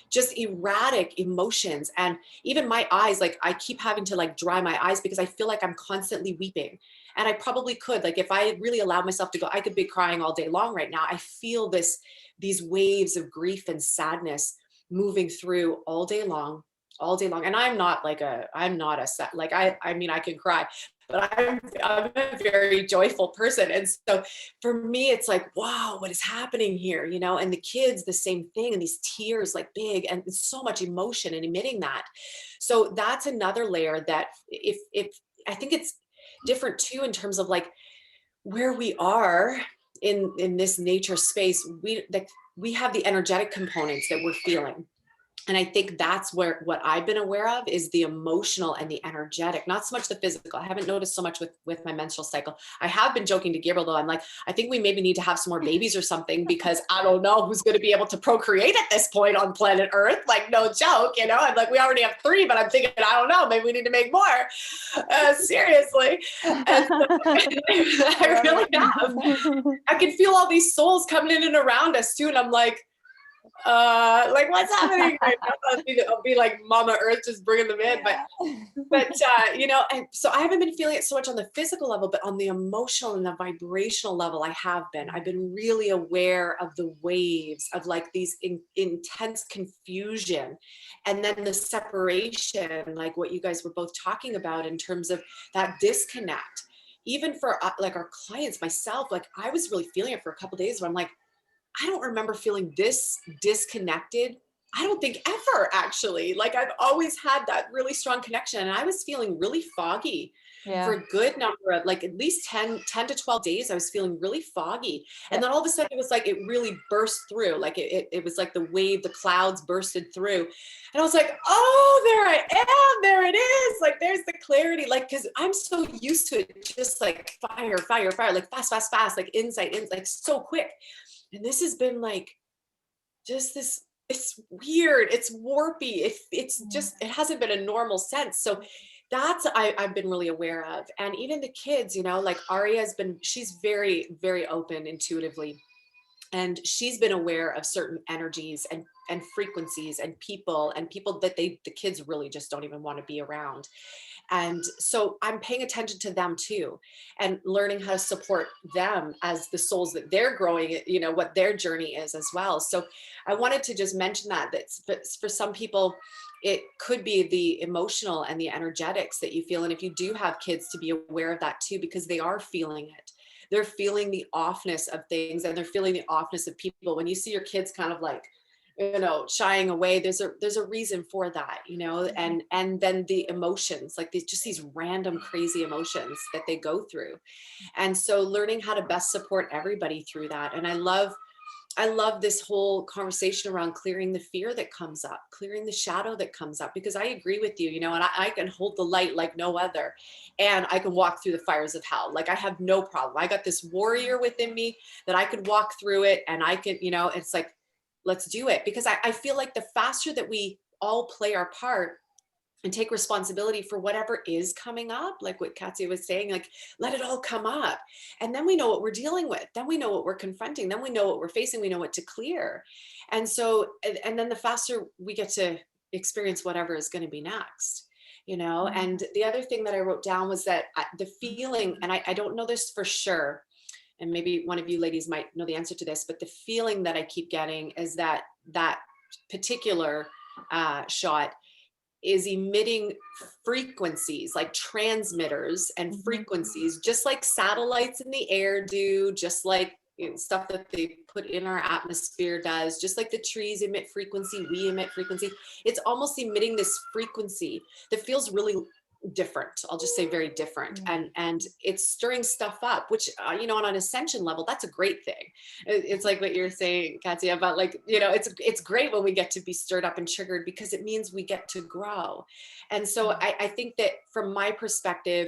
just erratic emotions. And even my eyes, like I keep having to like dry my eyes because I feel like I'm constantly weeping. And I probably could, like if I really allowed myself to go, I could be crying all day long right now. I feel these waves of grief and sadness moving through all day long. And I'm not like I mean, I can cry, but I'm a very joyful person. And so for me, it's like, wow, what is happening here? You know, and the kids, the same thing. And these tears like big, and so much emotion and emitting that. So that's another layer that if I think it's different too, in terms of like where we are in this nature space. We have the energetic components that we're feeling. And I think that's where what I've been aware of is the emotional and the energetic, not so much the physical. I haven't noticed so much with my menstrual cycle. I have been joking to Gabriel though. I'm like, I think we maybe need to have some more babies or something, because I don't know who's going to be able to procreate at this point on planet Earth. Like, no joke, you know, I'm like, we already have 3, but I'm thinking, I don't know, maybe we need to make more. Seriously. And so, I really have. I can feel all these souls coming in and around us too. And I'm like what's happening right now? I'll be like Mama Earth, just bringing them in. But you know, and so I haven't been feeling it so much on the physical level, but on the emotional and the vibrational level, I've been really aware of the waves of like these intense confusion, and then the separation, like what you guys were both talking about in terms of that disconnect. Even for like our clients, myself, like I was really feeling it for a couple of days where I'm like, I don't remember feeling this disconnected. I don't think ever, actually. Like I've always had that really strong connection, and I was feeling really foggy for a good number of like at least 10 to 12 days. I was feeling really foggy. And then all of a sudden it was like, it really burst through. Like it was like the wave, the clouds bursted through. And I was like, oh, there I am. There it is. Like, there's the clarity. Like, cause I'm so used to it. Just like fire, like fast, like insight, like so quick. And this has been like, just this, it's weird. It's warpy. It's just, it hasn't been a normal sense. So that's, I've been really aware of. And even the kids, you know, like Aria she's very, very open intuitively. And she's been aware of certain energies and frequencies and people that the kids really just don't even want to be around. And so I'm paying attention to them too, and learning how to support them as the souls that they're growing, you know, what their journey is as well. So I wanted to just mention that for some people, it could be the emotional and the energetics that you feel. And if you do have kids, to be aware of that too, because they are feeling it. They're feeling the offness of things, and they're feeling the offness of people. When you see your kids kind of like, you know, shying away, there's a reason for that, you know. And then the emotions, like these random crazy emotions that they go through. And so learning how to best support everybody through that. And I love this whole conversation around clearing the fear that comes up, clearing the shadow that comes up, because I agree with you, you know, and I can hold the light like no other, and I can walk through the fires of hell. Like I have no problem. I got this warrior within me that I could walk through it, and I can, you know, it's like, let's do it. Because I feel like the faster that we all play our part and take responsibility for whatever is coming up, like what Katya was saying, like, let it all come up. And then we know what we're dealing with. Then we know what we're confronting. Then we know what we're facing. We know what to clear. And so, and then the faster we get to experience whatever is going to be next. you know. And the other thing that I wrote down was that the feeling, and I don't know this for sure, and maybe one of you ladies might know the answer to this, but the feeling that I keep getting is that that particular shot is emitting frequencies, like transmitters and frequencies, just like satellites in the air do, just like, you know, stuff that they put in our atmosphere does, just like the trees emit frequency, we emit frequency. It's almost emitting this frequency that feels really different. I'll just say very different. And it's stirring stuff up, which, you know, on an ascension level, that's a great thing. It's like what you're saying, Katya, about like, you know, it's great when we get to be stirred up and triggered, because it means we get to grow. And so I think that from my perspective,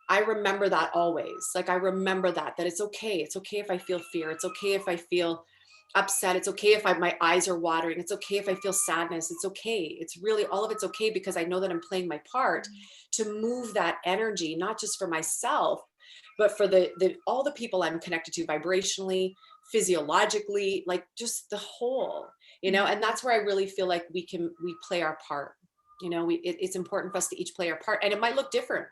I remember that always. Like, I remember that it's okay. It's okay if I feel fear. It's okay if I feel upset. It's okay if my eyes are watering. It's okay if I feel sadness. It's okay. It's really, all of it's okay, because I know that I'm playing my part to move that energy, not just for myself, but for all the people I'm connected to vibrationally, physiologically, like just the whole, you know. And that's where I really feel like we play our part. You know, it's important for us to each play our part, and it might look different.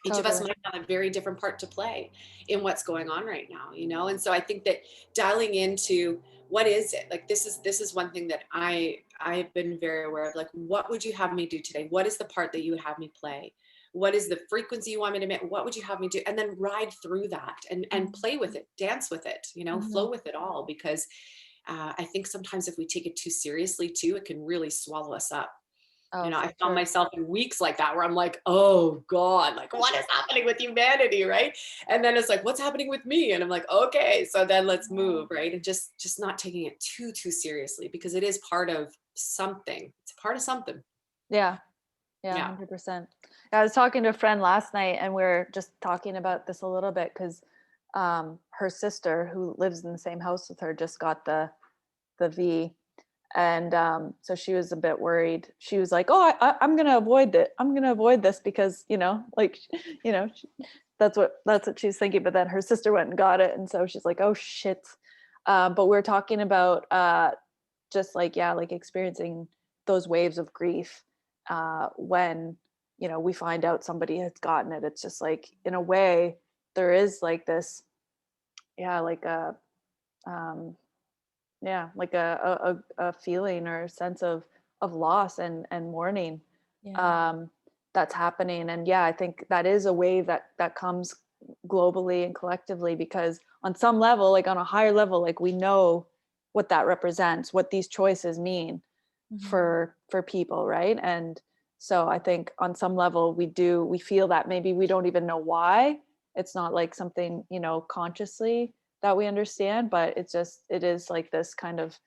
Each of us might have a very different part to play in what's going on right now, you know? And so I think that dialing into what is it? Like, this is one thing that I've been very aware of. Like, what would you have me do today? What is the part that you would have me play? What is the frequency you want me to emit? What would you have me do? And then ride through that and play with it, dance with it, you know, flow with it all. Because I think sometimes if we take it too seriously too, it can really swallow us up. You know, I found myself in weeks like that where I'm like, oh God, like what is happening with humanity, right? And then it's like, what's happening with me? And I'm like, okay, so then let's move, right? And just not taking it too seriously, because it is part of something. It's a part of something. Yeah. 100%. I was talking to a friend last night, and we are just talking about this a little bit, because her sister, who lives in the same house with her, just got the V. And so she was a bit worried. She was like, oh, I'm going to avoid it. I'm going to avoid this because, you know, like, you know, that's what she's thinking. But then her sister went and got it. And so she's like, oh shit. But we're talking about just like, yeah, like experiencing those waves of grief when, you know, we find out somebody has gotten it. It's just like, in a way, there is like this, yeah, like a, like a feeling or a sense of loss and mourning that's happening. And yeah, I think that is a wave that comes globally and collectively, because on some level, like on a higher level, like we know what that represents, what these choices mean for people, right? And so I think on some level we feel that maybe we don't even know why. It's not like something, you know, consciously that we understand, but it is like this kind of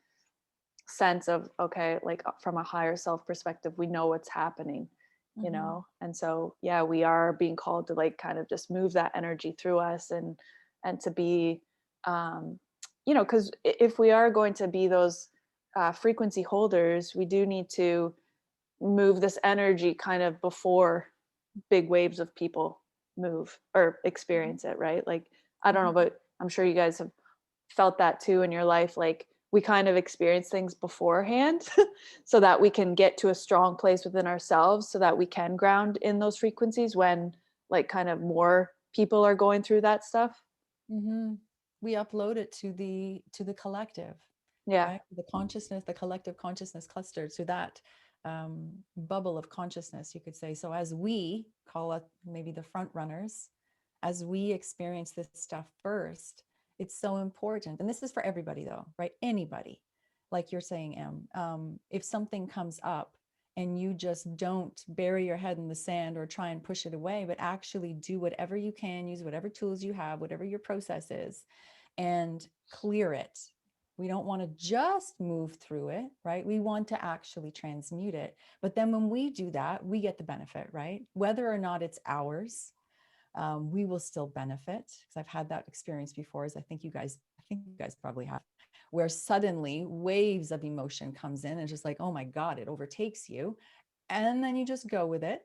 sense of, okay, like from a higher self perspective, we know what's happening, you know? And so, yeah, we are being called to like kind of just move that energy through us and to be, you know, because if we are going to be those frequency holders, we do need to move this energy kind of before big waves of people move or experience it, right? Like, I don't know, but I'm sure you guys have felt that too in your life. Like, we kind of experience things beforehand so that we can get to a strong place within ourselves, so that we can ground in those frequencies when like kind of more people are going through that stuff. We upload it to the collective, right? The consciousness, the collective consciousness cluster, to that bubble of consciousness, you could say. So as we call it, maybe the front runners, as we experience this stuff first, it's so important. And this is for everybody though, right? Anybody, like you're saying, if something comes up and you just don't bury your head in the sand or try and push it away, but actually do whatever you can, use whatever tools you have, whatever your process is, and clear it. We don't want to just move through it, right? We want to actually transmute it. But then when we do that, we get the benefit, right? Whether or not it's ours, we will still benefit. Because I've had that experience before, as I think you guys probably have, where suddenly waves of emotion comes in and just like, oh my God, it overtakes you. And then you just go with it.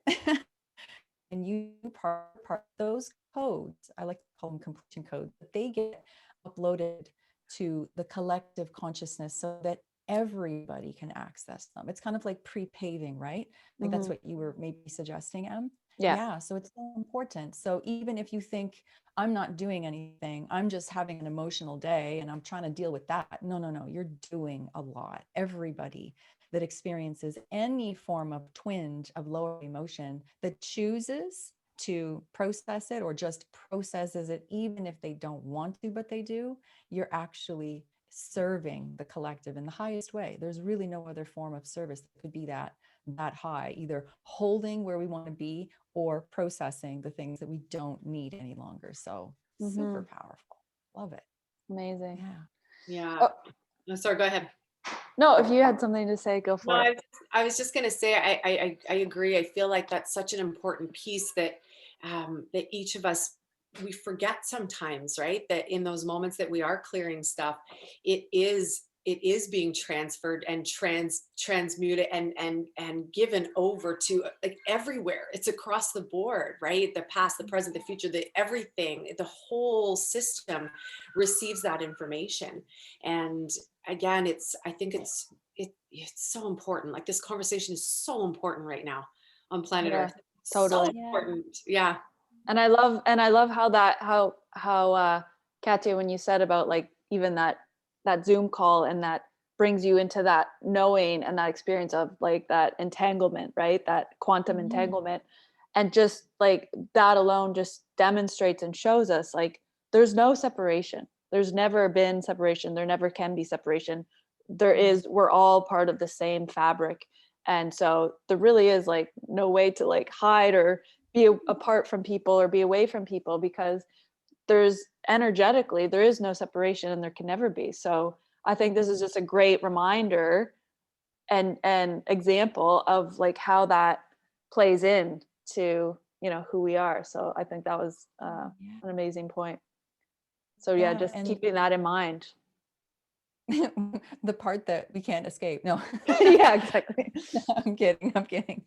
And you part those codes, I like to call them completion codes, but they get uploaded to the collective consciousness so that everybody can access them. It's kind of like pre-paving, right? Like that's what you were maybe suggesting, Em. Yeah. So it's so important. So even if you think I'm not doing anything, I'm just having an emotional day and I'm trying to deal with that. No, no, no, you're doing a lot. Everybody that experiences any form of twinge of lower emotion that chooses to process it or just processes it, even if they don't want to, but they do, you're actually serving the collective in the highest way. There's really no other form of service that could be that high, either holding where we want to be or processing the things that we don't need any longer. So super powerful. Love it. Amazing. Yeah. Oh, No, sorry, go ahead. no, if you had something to say, go for it. I was just going to say, I agree. I feel like that's such an important piece that that each of us, we forget sometimes, right? That in those moments that we are clearing stuff, it is being transferred and transmuted and given over to like everywhere. It's across the board, right? The past, the present, the future, the everything, the whole system receives that information. And again, I think it's so important. Like this conversation is so important right now on planet Earth. Totally. So important. Yeah. And I love how Katya, when you said about like even that Zoom call, and that brings you into that knowing and that experience of like that entanglement, right? That quantum entanglement. And just like that alone just demonstrates and shows us like there's no separation. There's never been separation. There never can be separation. We're all part of the same fabric. And so there really is like no way to like hide or be apart from people or be away from people, because there's energetically, there is no separation and there can never be. So I think this is just a great reminder and example of like how that plays in to, you know, who we are. So I think that was an amazing point. So yeah, just keeping that in mind. The part that we can't escape. No. Yeah, exactly. No, I'm kidding.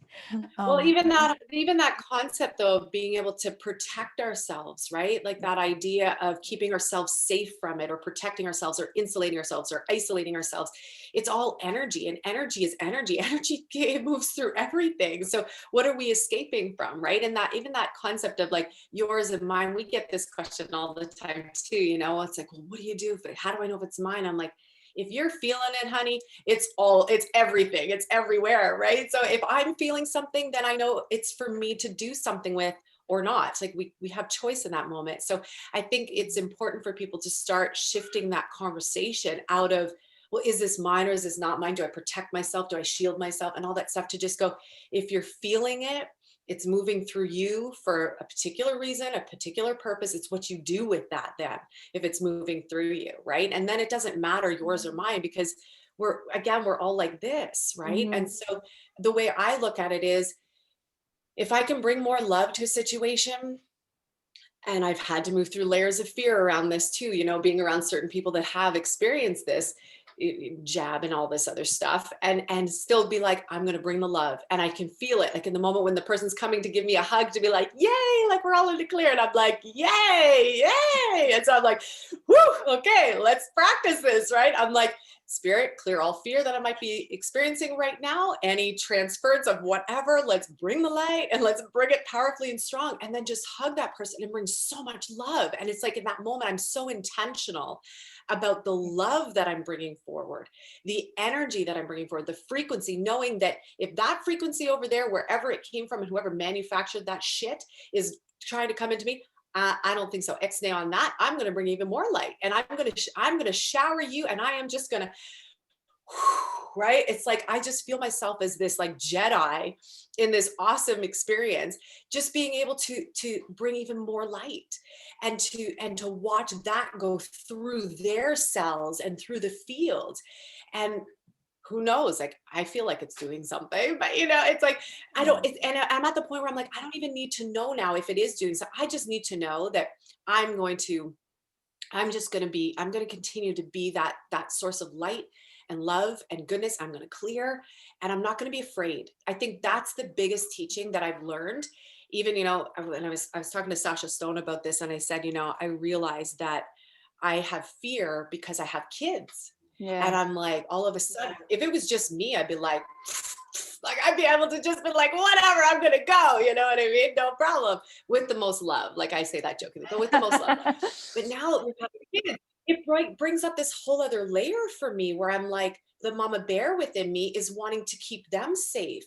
Well, even that concept though of being able to protect ourselves, right? Like that idea of keeping ourselves safe from it, or protecting ourselves, or insulating ourselves, or isolating ourselves. It's all energy, and energy is energy. Energy, it moves through everything. So what are we escaping from, right? And that even that concept of like yours and mine, we get this question all the time too. You know, it's like, well, what do you do? How do I know if it's mine? I'm like, if you're feeling it, honey, it's everything, it's everywhere, right? So if I'm feeling something, then I know it's for me to do something with or not. It's like we have choice in that moment. So I think it's important for people to start shifting that conversation out of, well, is this mine or is this not mine? Do I protect myself? Do I shield myself? And all that stuff, to just go, if you're feeling it, it's moving through you for a particular reason, a particular purpose. It's what you do with that then, if it's moving through you, right? And then it doesn't matter yours or mine, because we're all like this, right? And so the way I look at it is, if I can bring more love to a situation, and I've had to move through layers of fear around this too, you know, being around certain people that have experienced this, jab and all this other stuff, and still be like, I'm going to bring the love. And I can feel it, like in the moment when the person's coming to give me a hug, to be like, yay, like we're all in the clear. And I'm like, yay. And so I'm like, whoo, okay, let's practice this, right? I'm like, Spirit, clear all fear that I might be experiencing right now. Any transference of whatever, let's bring the light and let's bring it powerfully and strong. And then just hug that person and bring so much love. And it's like in that moment, I'm so intentional about the love that I'm bringing forward, the energy that I'm bringing forward, the frequency, knowing that if that frequency over there, wherever it came from and whoever manufactured that shit is trying to come into me, I don't think so. Xxiine on that. I'm going to bring even more light, and I'm going to shower you, and I am just going to, right? It's like, I just feel myself as this like Jedi in this awesome experience, just being able to bring even more light, and to watch that go through their cells and through the field. And who knows, like, I feel like it's doing something, but you know, it's like, I don't, and I'm at the point where I'm like, I don't even need to know now if it is doing something. I just need to know that I'm going to continue to be that source of light and love and goodness. I'm going to clear, and I'm not going to be afraid. I think that's the biggest teaching that I've learned. Even, you know, and I was talking to Sasha Stone about this, and I said, you know, I realized that I have fear because I have kids. And I'm like, all of a sudden, if it was just me, I'd be like I'd be able to just be like, whatever, I'm gonna go, you know what I mean? No problem. With the most love. Like I say that jokingly, but with the most love. But now with having kids, it brings up this whole other layer for me where I'm like, the mama bear within me is wanting to keep them safe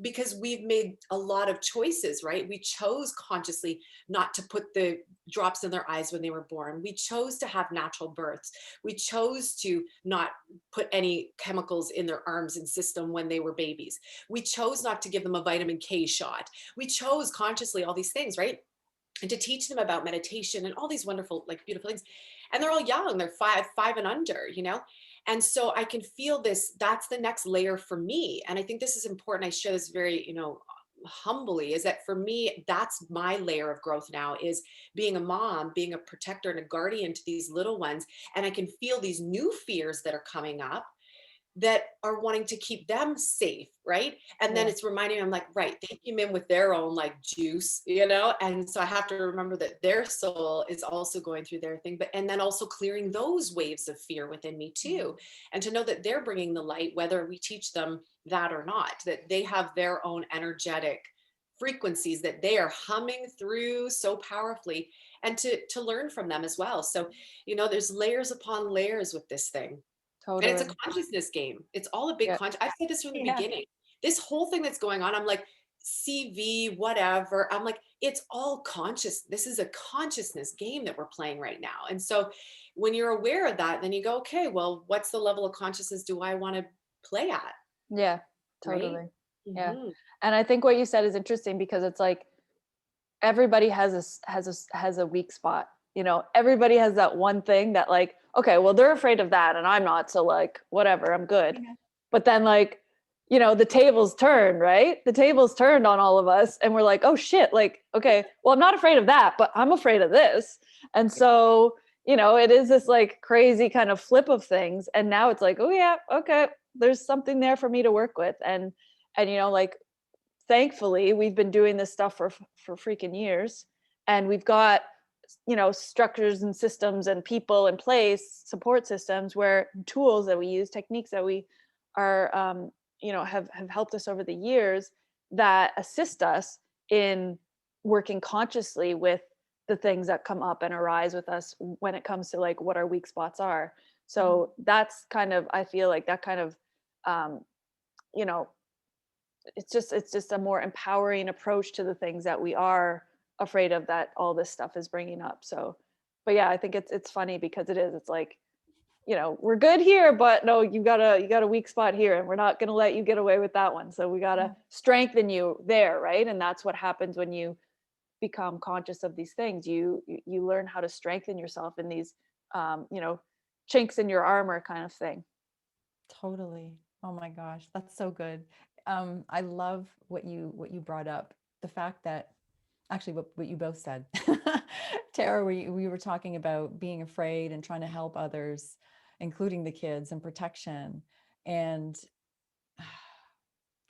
because we've made a lot of choices, right? We chose consciously not to put the drops in their eyes when they were born. We chose to have natural births. We chose to not put any chemicals in their arms and system when they were babies. We chose not to give them a vitamin K shot. We chose consciously all these things, right? And to teach them about meditation and all these wonderful, like beautiful things. And they're all young, they're five and under, you know? And so I can feel this, that's the next layer for me. And I think this is important. I share this very, you know, humbly, is that for me, that's my layer of growth now, is being a mom, being a protector and a guardian to these little ones. And I can feel these new fears that are coming up that are wanting to keep them safe, right? And then it's reminding me, I'm like, right, they came in with their own like juice, you know? And so I have to remember that their soul is also going through their thing, but, and then also clearing those waves of fear within me too. And to know that they're bringing the light, whether we teach them that or not, that they have their own energetic frequencies that they are humming through so powerfully, and to learn from them as well. So, you know, there's layers upon layers with this thing. Totally. And it's a consciousness game. It's all a big I've said this from the beginning. This whole thing that's going on, I'm like, CV, whatever. I'm like, it's all conscious. This is a consciousness game that we're playing right now. And so when you're aware of that, then you go, okay, well, what's the level of consciousness do I want to play at? Yeah, totally. Right? Yeah. And I think what you said is interesting because it's like everybody has a weak spot. You know, everybody has that one thing that like, okay, well, they're afraid of that and I'm not, so like whatever, I'm good. But then like, you know, the tables turned, right? The tables turned on all of us and we're like, oh shit, like, okay, well, I'm not afraid of that, but I'm afraid of this. And so, you know, it is this like crazy kind of flip of things. And now it's like, oh yeah, okay, there's something there for me to work with. And you know, like thankfully we've been doing this stuff for freaking years, and we've got, you know, structures and systems and people in place, support systems, where tools that we use, techniques that we are you know, have helped us over the years that assist us in working consciously with the things that come up and arise with us when it comes to like what our weak spots are. So that's kind of, I feel like that kind of you know, it's just a more empowering approach to the things that we are afraid of, that all this stuff is bringing up. So, but yeah, I think it's funny because it's like, you know, we're good here, but no, you got a weak spot here and we're not going to let you get away with that one. So we got to strengthen you there. Right. And that's what happens when you become conscious of these things. You learn how to strengthen yourself in these you know, chinks in your armor kind of thing. Totally. Oh my gosh, that's so good. I love what you brought up. The fact that actually what you both said, Tara, we were talking about being afraid and trying to help others, including the kids, and protection. And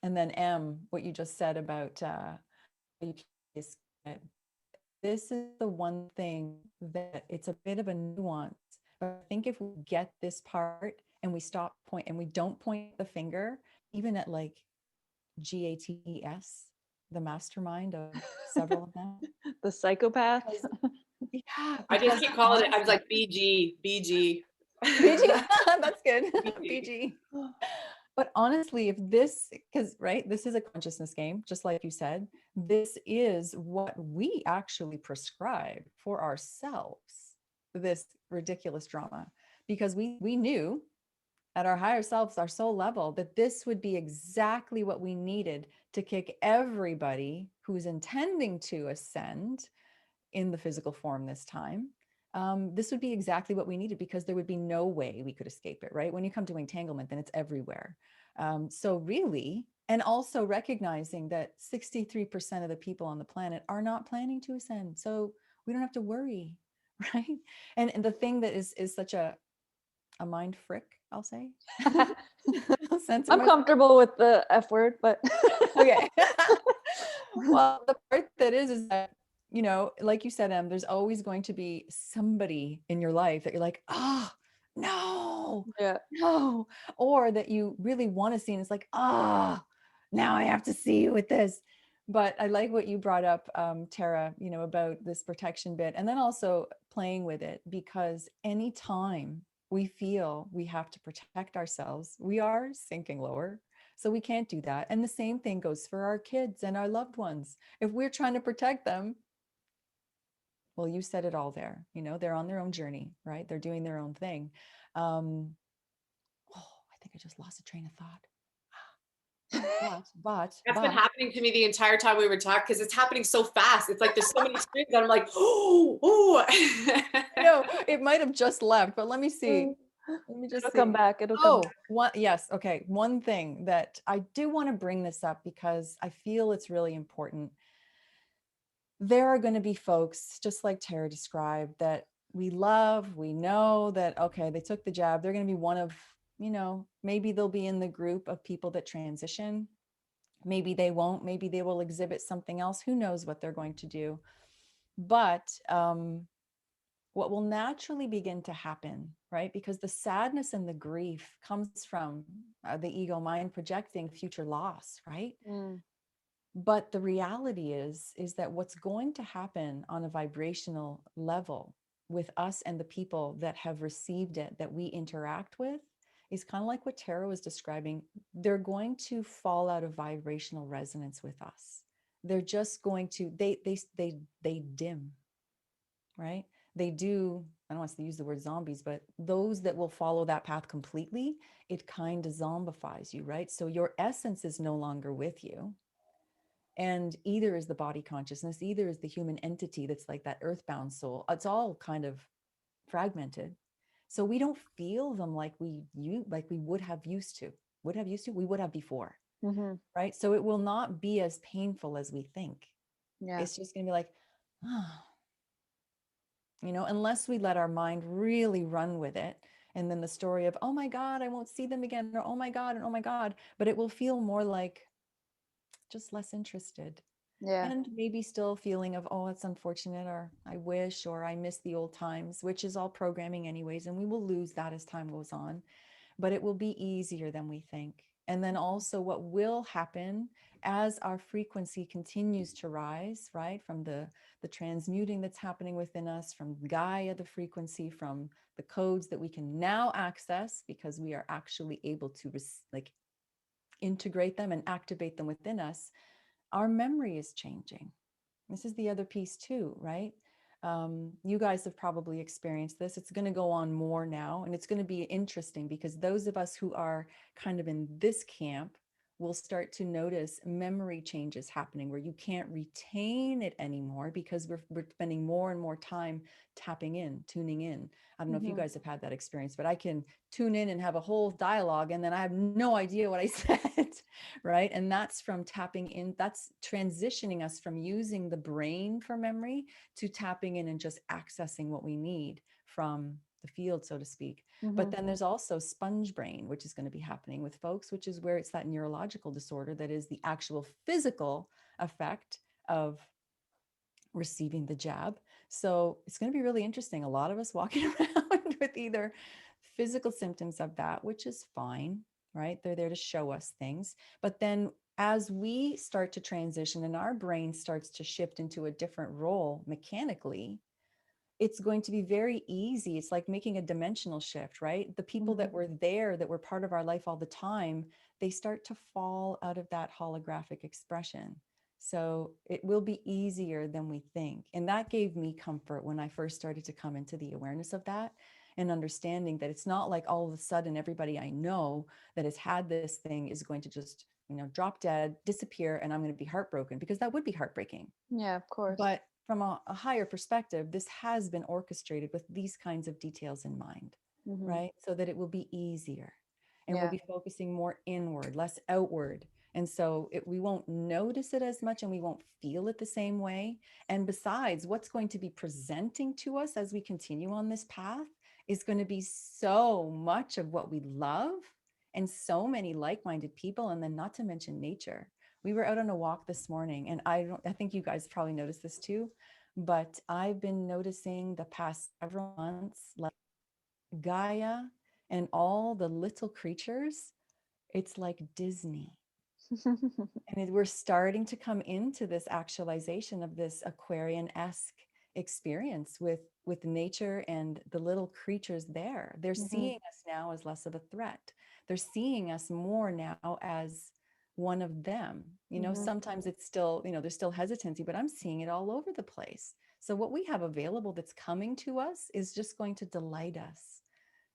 then what you just said about this is the one thing that it's a bit of a nuance. But I think if we get this part and we stop and we don't point the finger, even at like GATES, the mastermind of several of them, the psychopaths. Yeah, I just keep calling it. I was like BG. That's good. BG. But honestly, if this, because right, this is a consciousness game, just like you said, this is what we actually prescribe for ourselves, this ridiculous drama, because we knew at our higher selves, our soul level, that this would be exactly what we needed to kick everybody who's intending to ascend in the physical form this time. This would be exactly what we needed, because there would be no way we could escape it, right? When you come to entanglement, then it's everywhere. So really, and also recognizing that 63% of the people on the planet are not planning to ascend. So we don't have to worry, right? And the thing that is such a mind frick, I'll say. I'm comfortable with the F word, but okay. Well, the part that is that, you know, like you said, there's always going to be somebody in your life that you're like, oh, no, Yeah. no, or that you really want to see and it's like, ah, now I have to see you with this. But I like what you brought up, Tara, about this protection bit, and then also playing with it, because anytime we feel we have to protect ourselves, we are sinking lower. So we can't do that. And the same thing goes for our kids and our loved ones. If we're trying to protect them, well, you said it all there. They're on their own journey, right? They're doing their own thing. Um, I think I just lost a train of thought. That's been happening to me the entire time we were talking, because it's happening so fast. It's like there's so many screens and I'm like, oh. No, it might have just left, but let me see. Let me just It'll see. come back. It'll come back. Yes. Okay. One thing that I do want to bring this up because I feel it's really important. There are going to be folks, just like Tara described, that we love, we know that, okay, they took the jab. They're going to be one of, maybe they'll be in the group of people that transition. Maybe they won't. Maybe they will exhibit something else. Who knows what they're going to do? But what will naturally begin to happen, right? Because the sadness and the grief comes from the ego mind projecting future loss, right? Mm. But the reality is that what's going to happen on a vibrational level with us and the people that have received it, that we interact with, is kind of like what Tara was describing. They're going to fall out of vibrational resonance with us. They're just going to, they dim, right? They do, I don't want to use the word zombies, but those that will follow that path completely, it kind of zombifies you, right? So your essence is no longer with you. And either is the body consciousness, either is the human entity that's like that earthbound soul. It's all kind of fragmented. So we don't feel them like we would have used to, we would have before, right? So it will not be as painful as we think. Yeah. It's just going to be like, oh, unless we let our mind really run with it. And then the story of, oh my God, I won't see them again, or oh my God, and oh my God, but it will feel more like just less interested. Yeah. And maybe still feeling of, oh, it's unfortunate, or I wish, or I miss the old times, which is all programming anyways. And we will lose that as time goes on, but it will be easier than we think. And then also what will happen as our frequency continues to rise, right? From the transmuting that's happening within us, from Gaia, the frequency, from the codes that we can now access, because we are actually able to integrate them and activate them within us, our memory is changing. This is the other piece too, right? You guys have probably experienced this. It's going to go on more now, and it's going to be interesting because those of us who are kind of in this camp will start to notice memory changes happening where you can't retain it anymore because we're spending more and more time tapping in, tuning in. I don't know if you guys have had that experience, but I can tune in and have a whole dialogue and then I have no idea what I said, right? And that's from tapping in, that's transitioning us from using the brain for memory to tapping in and just accessing what we need from the field, so to speak. But then there's also sponge brain, which is going to be happening with folks, which is where it's that neurological disorder that is the actual physical effect of receiving the jab. So it's going to be really interesting. A lot of us walking around with either physical symptoms of that, which is fine, right? They're there to show us things. But then as we start to transition and our brain starts to shift into a different role mechanically, it's going to be very easy. It's like making a dimensional shift, right? The people that were there, that were part of our life all the time, they start to fall out of that holographic expression. So it will be easier than we think. And that gave me comfort when I first started to come into the awareness of that and understanding that it's not like all of a sudden everybody I know that has had this thing is going to just, drop dead, disappear, and I'm going to be heartbroken, because that would be heartbreaking. Yeah, of course. But from a higher perspective, this has been orchestrated with these kinds of details in mind, right? So that it will be easier and we'll be focusing more inward, less outward. And so we won't notice it as much and we won't feel it the same way. And besides, what's going to be presenting to us as we continue on this path is going to be so much of what we love and so many like-minded people, and then not to mention nature. We were out on a walk this morning, and I think you guys probably noticed this too, but I've been noticing the past several months, like Gaia and all the little creatures, it's like Disney. And we're starting to come into this actualization of this Aquarian-esque experience with nature and the little creatures there. They're seeing us now as less of a threat. They're seeing us more now as one of them. You know, sometimes it's still, you know, there's still hesitancy, but I'm seeing it all over the place. So what we have available that's coming to us is just going to delight us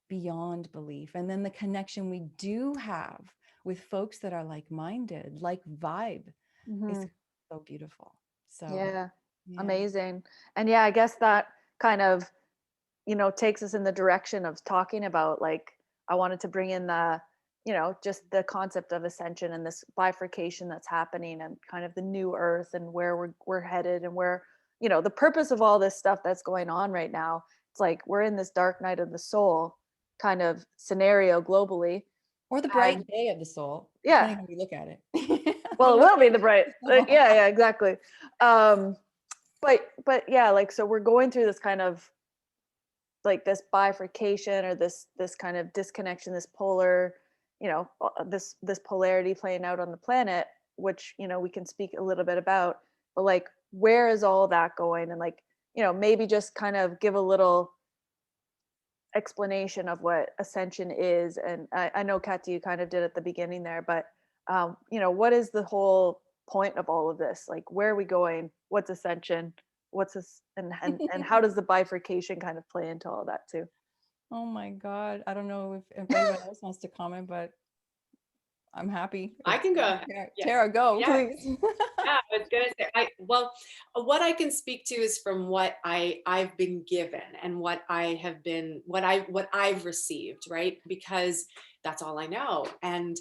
beyond belief. And then the connection we do have with folks that are like-minded, like vibe, is so beautiful. So Yeah, yeah. amazing. And yeah, I guess that kind of, you know, takes us in the direction of talking about, like, I wanted to bring in the, you know, just the concept of ascension and this bifurcation that's happening and kind of the new earth and where we're headed and where, you know, the purpose of all this stuff that's going on right now. It's like we're in this dark night of the soul kind of scenario globally. Or the bright day of the soul, Yeah. depending on how you look at it. Well, it will be the bright. Yeah, exactly. But yeah, like, so we're going through this kind of like this bifurcation or this kind of disconnection, this polar, you know, this polarity playing out on the planet, which, you know, we can speak a little bit about. But like, where is all that going? And like, you know, maybe just kind of give a little explanation of what ascension is. And I know, Katya, you kind of did at the beginning there, but you know, what is the whole point of all of this? Like, where are we going? What's ascension? What's this? And how does the bifurcation kind of play into all that too? Oh my God. I don't know if anyone else wants to comment, but I'm happy. I can go. Tara, go, Yeah. please. Yeah, I was gonna say, what I can speak to is from what I've been given and what I've received, right? Because that's all I know. And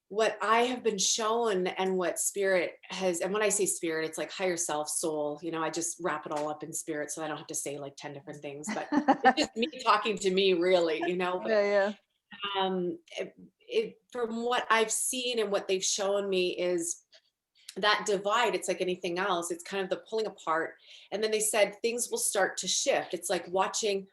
what I have been shown and what spirit has, and when I say spirit, it's like higher self, soul, you know, I just wrap it all up in spirit so I don't have to say like 10 different things, but it's just me talking to me, really, you know. But, Yeah. from what I've seen and what they've shown me is that divide. It's like anything else, it's kind of the pulling apart, and then they said things will start to shift. It's like watching,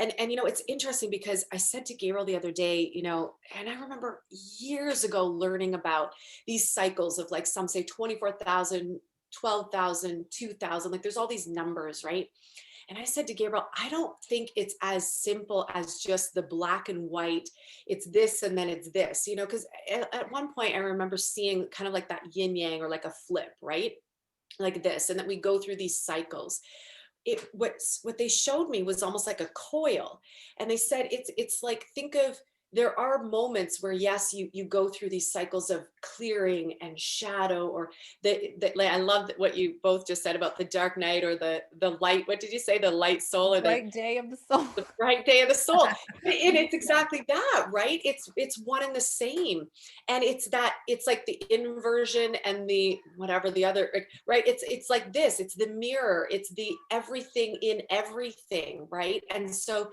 and you know, it's interesting because I said to Gabriel the other day, you know, and I remember years ago learning about these cycles of, like, some say 24,000, 12,000, 2,000, like there's all these numbers, right? And I said to Gabriel, I don't think it's as simple as just the black and white. It's this and then it's this, you know, because at one point I remember seeing kind of like that yin yang, or like a flip, right? Like this, and that we go through these cycles. What they showed me was almost like a coil, and they said it's like, think of, there are moments where, yes, you go through these cycles of clearing and shadow, or like, I love what you both just said about the dark night, or the light, what did you say, the light soul, or Bright day of the soul. the bright day of the soul. And it's exactly that, right? It's one and the same. And it's like the inversion and the whatever the other, right? It's like this, it's the mirror, it's the everything in everything, right? And so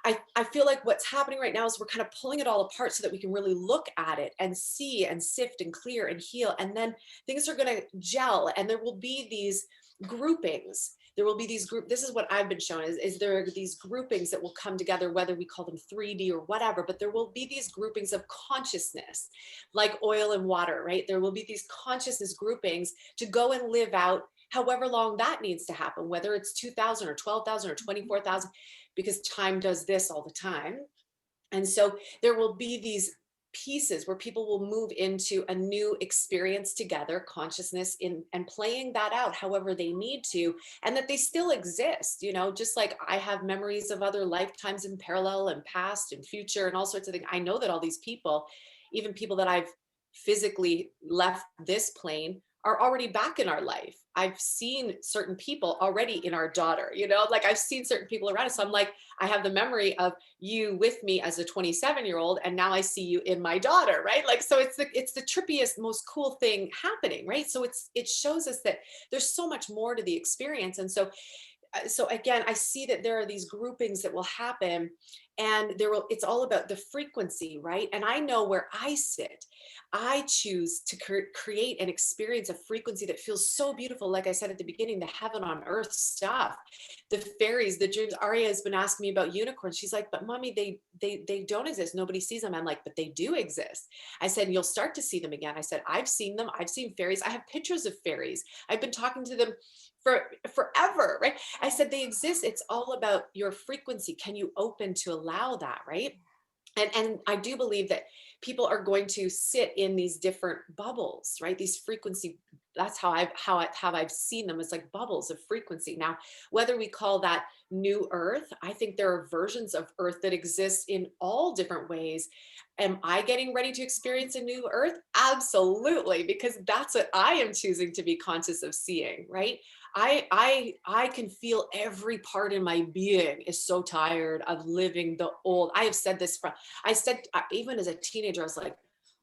I feel like what's happening right now is we're kind of pulling it all apart so that we can really look at it and see and sift and clear and heal. And then things are going to gel, and there will be these groupings. There will be these this is what I've been shown, is there are these groupings that will come together, whether we call them 3D or whatever, but there will be these groupings of consciousness, like oil and water, right? There will be these consciousness groupings to go and live out however long that needs to happen, whether it's 2,000 or 12,000 or 24,000, because time does this all the time. And so there will be these pieces where people will move into a new experience together, consciousness in, and playing that out however they need to, and that they still exist, you know, just like I have memories of other lifetimes in parallel and past and future and all sorts of things. I know that all these people, even people that I've physically left this plane, are already back in our life. I've seen certain people already in our daughter, you know, like I've seen certain people around us. So I'm like, I have the memory of you with me as a 27-year-old, and now I see you in my daughter, right? Like, so it's the trippiest, most cool thing happening, right? So it shows us that there's so much more to the experience. And so so again, I see that there are these groupings that will happen, and it's all about the frequency, right? And I know where I sit. I choose to create and experience a frequency that feels so beautiful. Like I said at the beginning, the heaven on earth stuff, the fairies, the dreams. Aria has been asking me about unicorns. She's like, but mommy, they don't exist. Nobody sees them. I'm like, but they do exist. I said, you'll start to see them again. I said, I've seen them. I've seen fairies. I have pictures of fairies. I've been talking to them for forever, right? I said, they exist. It's all about your frequency. Can you open to allow that, right? And I do believe that people are going to sit in these different bubbles, right? These frequency, that's how I've seen them. It's like bubbles of frequency. Now, whether we call that new earth, I think there are versions of earth that exist in all different ways. Am I getting ready to experience a new earth? Absolutely, because that's what I am choosing to be conscious of seeing, right? I can feel every part in my being is so tired of living the old. I have said this even as a teenager, I was like,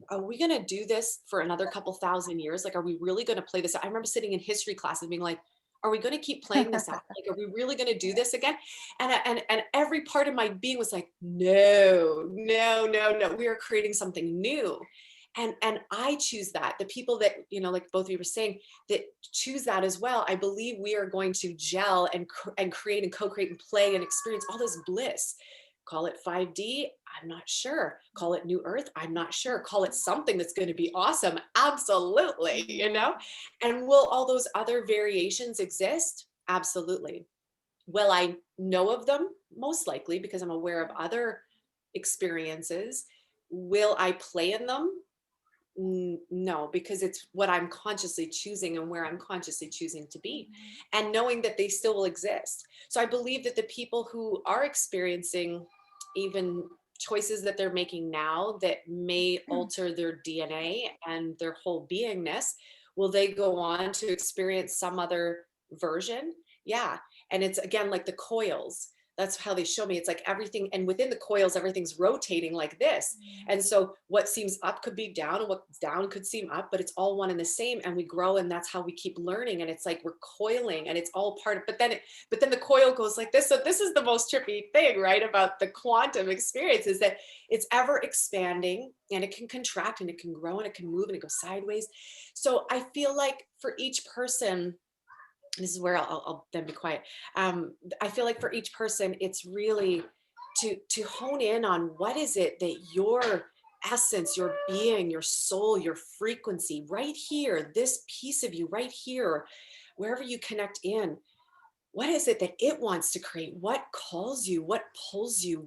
are we going to do this for another couple thousand years? Like, are we really going to play this out? I remember sitting in history class and being like, are we going to keep playing this out? Like, are we really going to do this again? And every part of my being was like, no, no, no, no. We are creating something new. And I choose that. The people that, like both of you were saying, that choose that as well. I believe we are going to gel and create and co-create and play and experience all this bliss. Call it 5D, I'm not sure. Call it New Earth, I'm not sure. Call it something that's going to be awesome. Absolutely, And will all those other variations exist? Absolutely. Will I know of them? Most likely, because I'm aware of other experiences. Will I play in them? No, because it's what I'm consciously choosing and where I'm consciously choosing to be, and knowing that they still will exist. So I believe that the people who are experiencing even choices that they're making now that may alter their DNA and their whole beingness, will they go on to experience some other version? Yeah. And it's again like the coils. That's how they show me. It's like everything, and within the coils, everything's rotating like this. And so what seems up could be down, and what's down could seem up, but it's all one and the same. And we grow, and that's how we keep learning. And it's like we're coiling, and it's all part of, but then the coil goes like this. So this is the most trippy thing, right? About the quantum experience is that it's ever expanding, and it can contract, and it can grow, and it can move, and it goes sideways. So I feel like for each person, this is where I'll then be quiet. I feel like for each person, it's really to hone in on what is it that your essence, your being, your soul, your frequency, right here, this piece of you right here, wherever you connect in, what is it that it wants to create? What calls you? What pulls you?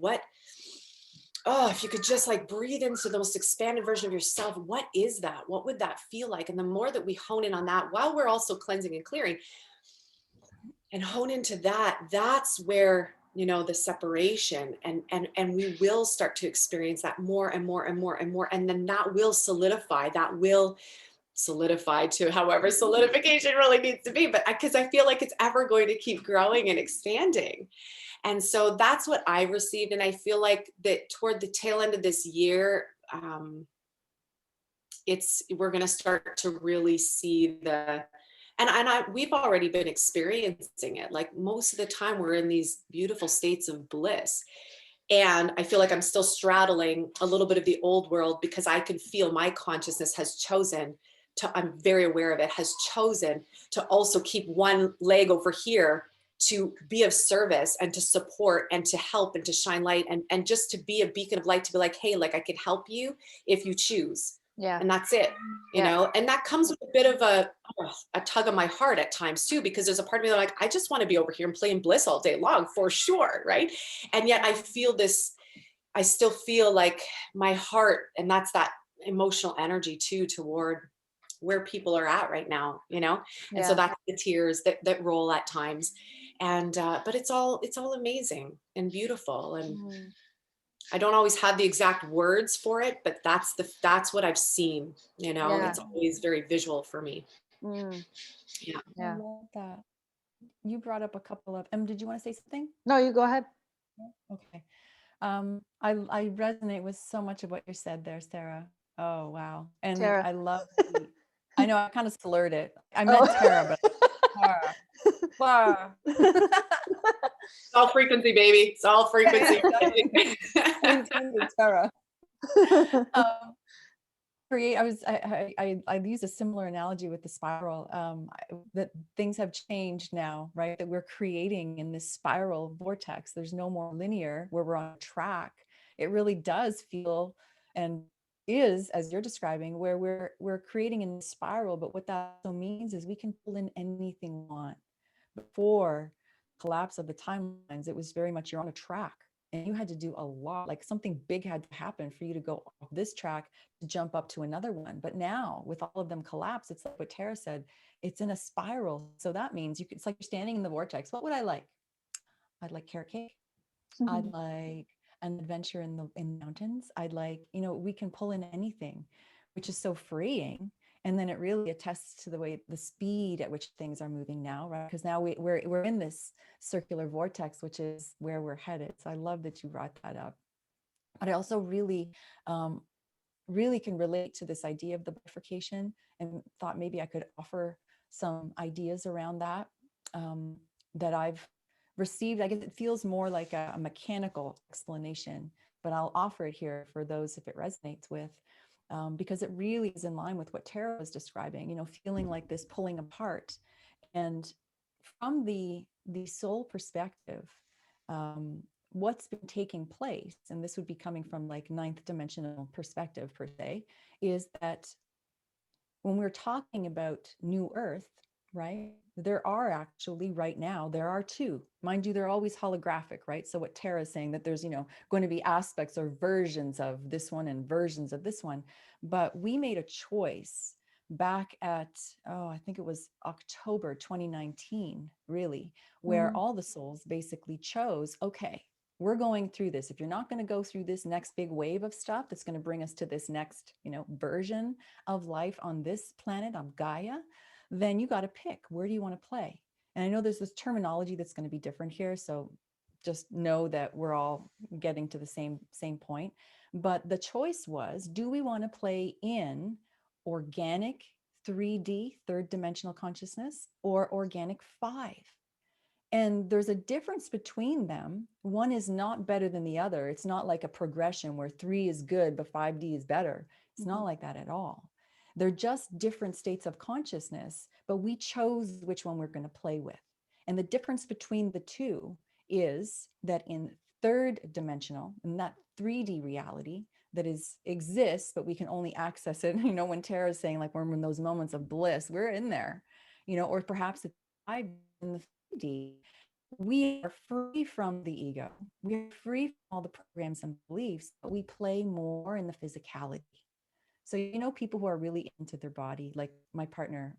If you could just like breathe into the most expanded version of yourself, what is that? What would that feel like? And the more that we hone in on that, while we're also cleansing and clearing, and hone into that, that's where the separation, and we will start to experience that more and more and more and more, and then that will solidify to however solidification really needs to be, but because I feel like it's ever going to keep growing and expanding. And so that's what I received, and I feel like that toward the tail end of this year, we're going to start to really see we've already been experiencing it. Like most of the time we're in these beautiful states of bliss. And I feel like I'm still straddling a little bit of the old world, because I can feel my consciousness has chosen I'm very aware of it, has chosen to also keep one leg over here to be of service and to support and to help and to shine light and just to be a beacon of light, to be like, hey, like I can help you if you choose. Yeah. And that's it, and that comes with a bit of a tug of my heart at times too, because there's a part of me that like, I just want to be over here and play in bliss all day long for sure. Right. And yet I still feel like my heart, and that's that emotional energy too, toward where people are at right now, and so that's the tears that roll at times. And, but it's all amazing and beautiful. And I don't always have the exact words for it, but that's what I've seen, It's always very visual for me. Yeah. I love that. You brought up a couple of, did you want to say something? No, you go ahead. Okay. I resonate with so much of what you said there, Sarah. Oh, wow. And Tara. I love, I know I kind of slurred it. I meant Tara, but Tara. Wow. It's all frequency, baby. It's all frequency. Intended, Tara. Create. I use a similar analogy with the spiral. That things have changed now, right? That we're creating in this spiral vortex. There's no more linear where we're on a track. It really does feel and is, as you're describing, where we're creating in the spiral. But what that also means is we can pull in anything we want. Before collapse of the timelines, it was very much you're on a track. And you had to do a lot, like something big had to happen for you to go off this track to jump up to another one. But now with all of them collapse, it's like what Tara said, it's in a spiral. So that means it's like you're standing in the vortex. What would I like? I'd like carrot cake. I'd like an adventure in the mountains. I'd like, we can pull in anything, which is so freeing. And then it really attests to the speed at which things are moving now, right? Because now we're in this circular vortex, which is where we're headed. So I love that you brought that up. But I also really can relate to this idea of the bifurcation, and thought maybe I could offer some ideas around that that I've received. I guess it feels more like a mechanical explanation, but I'll offer it here for those if it resonates with. Because it really is in line with what Tara was describing, feeling like this pulling apart. And from the soul perspective, what's been taking place, and this would be coming from like ninth dimensional perspective per se, is that when we're talking about new earth, right, there are actually right now, there are two. Mind you, they're always holographic, right? So what Tara is saying, that there's, going to be aspects or versions of this one and versions of this one. But we made a choice back at, I think it was October 2019, really, where all the souls basically chose, okay, we're going through this. If you're not going to go through this next big wave of stuff that's going to bring us to this next, version of life on this planet, on Gaia, then you got to pick, where do you want to play? And I know there's this terminology that's going to be different here. So just know that we're all getting to the same point. But the choice was, do we want to play in organic 3D, third dimensional consciousness, or organic 5? And there's a difference between them. One is not better than the other. It's not like a progression where 3 is good, but 5D is better. It's not like that at all. They're just different states of consciousness, but we chose which one we're going to play with. And the difference between the two is that in third dimensional, in that 3D reality that exists, but we can only access it, when Tara's saying like we're in those moments of bliss, we're in there, or perhaps it's 5 in the 3D. We are free from the ego. We are free from all the programs and beliefs, but we play more in the physicality. So, people who are really into their body, like my partner,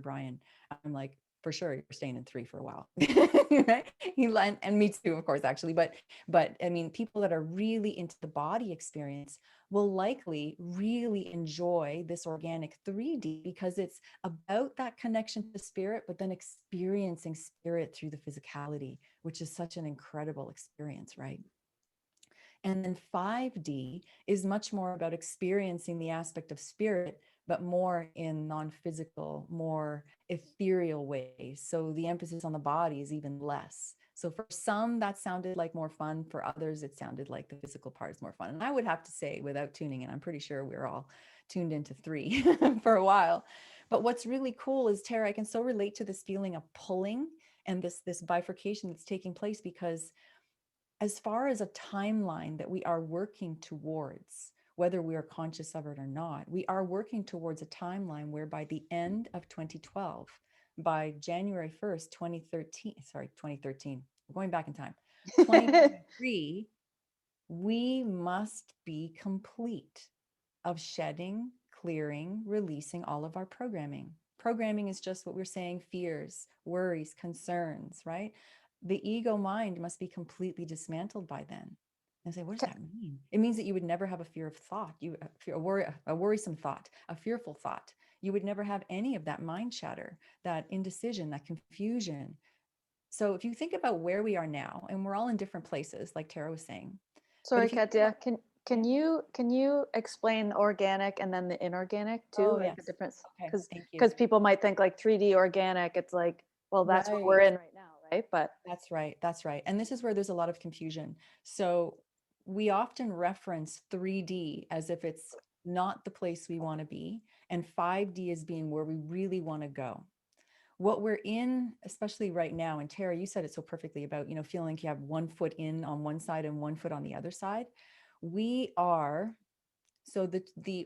Brian, I'm like, for sure, you're staying in 3 for a while. Right? And me too, of course, actually. But I mean, people that are really into the body experience will likely really enjoy this organic 3D, because it's about that connection to spirit, but then experiencing spirit through the physicality, which is such an incredible experience, right? And then 5D is much more about experiencing the aspect of spirit, but more in non-physical, more ethereal ways. So the emphasis on the body is even less. So for some, that sounded like more fun. For others, it sounded like the physical part is more fun. And I would have to say, without tuning in, I'm pretty sure we're all tuned into 3 for a while. But what's really cool is, Tara, I can so relate to this feeling of pulling and this bifurcation that's taking place, because as far as a timeline that we are working towards, whether we are conscious of it or not, we are working towards a timeline where by the end of 2012, by January 1st, 2013, we're going back in time, 2023, we must be complete of shedding, clearing, releasing all of our programming. Programming is just what we're saying, fears, worries, concerns, right? The ego mind must be completely dismantled by then. And I say, what does that mean? It means that you would never have a fear of thought, a worrisome thought, a fearful thought. You would never have any of that mind chatter, that indecision, that confusion. So if you think about where we are now, and we're all in different places, like Tara was saying. Sorry, Katya, can you explain organic and then the inorganic too? Oh, like yes. the difference? Okay, thank you. Because people might think like 3D organic, it's like well, that's what we're Right. in right now, right? But That's right. That's right. And this is where there's a lot of confusion. So we often reference 3D as if it's not the place we want to be, and 5D as being where we really want to go. What we're in, especially right now, and Tara, you said it so perfectly about, feeling like you have one foot in on one side and one foot on the other side. We are, so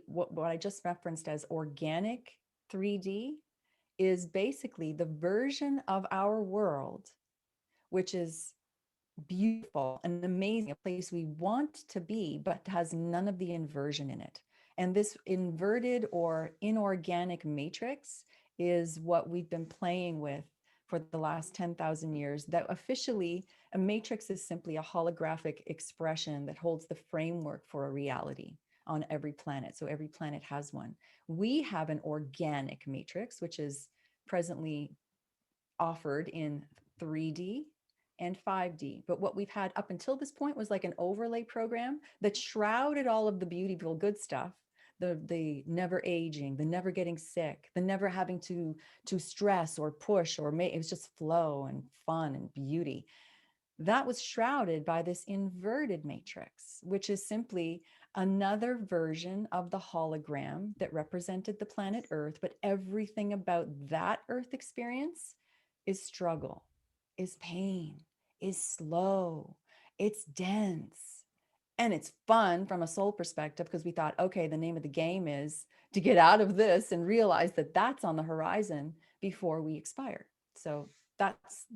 what I just referenced as organic 3D is basically the version of our world which is beautiful and amazing, a place we want to be, but has none of the inversion in it. And this inverted or inorganic matrix is what we've been playing with for the last 10,000 years. That officially, a matrix is simply a holographic expression that holds the framework for a reality on every planet. So every planet has one. We have an organic matrix, which is presently offered in 3D and 5D. But what we've had up until this point was like an overlay program that shrouded all of the beautiful good stuff, the never aging, the never getting sick, the never having to stress or push or make. It was just flow and fun and beauty. That was shrouded by this inverted matrix, which is simply another version of the hologram that represented the planet Earth. But everything about that Earth experience is struggle, is pain, is slow, it's dense. And it's fun from a soul perspective because we thought, okay, the name of the game is to get out of this and realize that that's on the horizon before we expire. So that's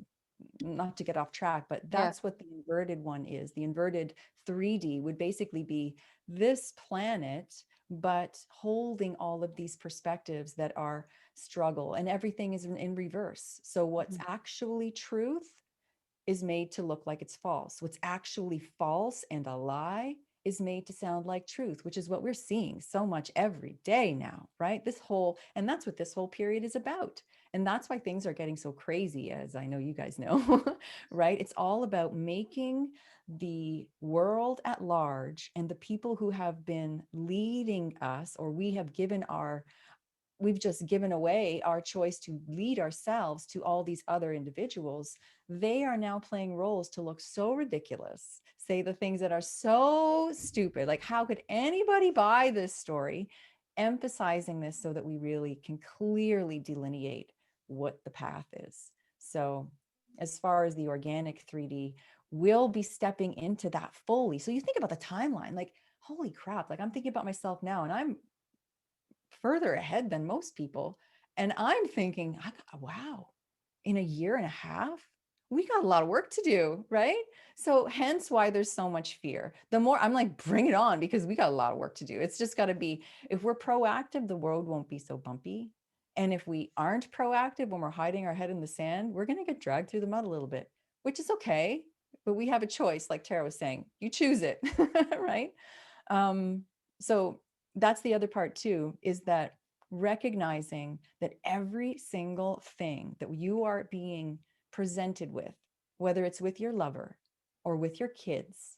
not to get off track, but yeah. that's what the inverted one is. The inverted 3D would basically be this planet, but holding all of these perspectives that are struggle, and everything is in reverse. So what's actually truth is made to look like it's false. What's actually false and a lie is made to sound like truth, which is what we're seeing so much every day now, right? And that's what this whole period is about. And that's why things are getting so crazy, as I know you guys know, right? It's all about making the world at large and the people who have been leading us, or we've just given away our choice to lead ourselves to all these other individuals. They are now playing roles to look so ridiculous, say the things that are so stupid. Like, how could anybody buy this story? Emphasizing this so that we really can clearly delineate what the path is. So, as far as the organic 3D, we'll be stepping into that fully. So, you think about the timeline, like, holy crap, like I'm thinking about myself now, and I'm further ahead than most people. And I'm thinking, wow, in a year and a half, we got a lot of work to do, right? So hence why there's so much fear. The more I'm like, bring it on, because we got a lot of work to do. It's just got to be, if we're proactive, the road won't be so bumpy. And if we aren't proactive, when we're hiding our head in the sand, we're going to get dragged through the mud a little bit, which is okay. But we have a choice, like Tara was saying, you choose it, right? So that's the other part too, is that recognizing that every single thing that you are being presented with, whether it's with your lover or with your kids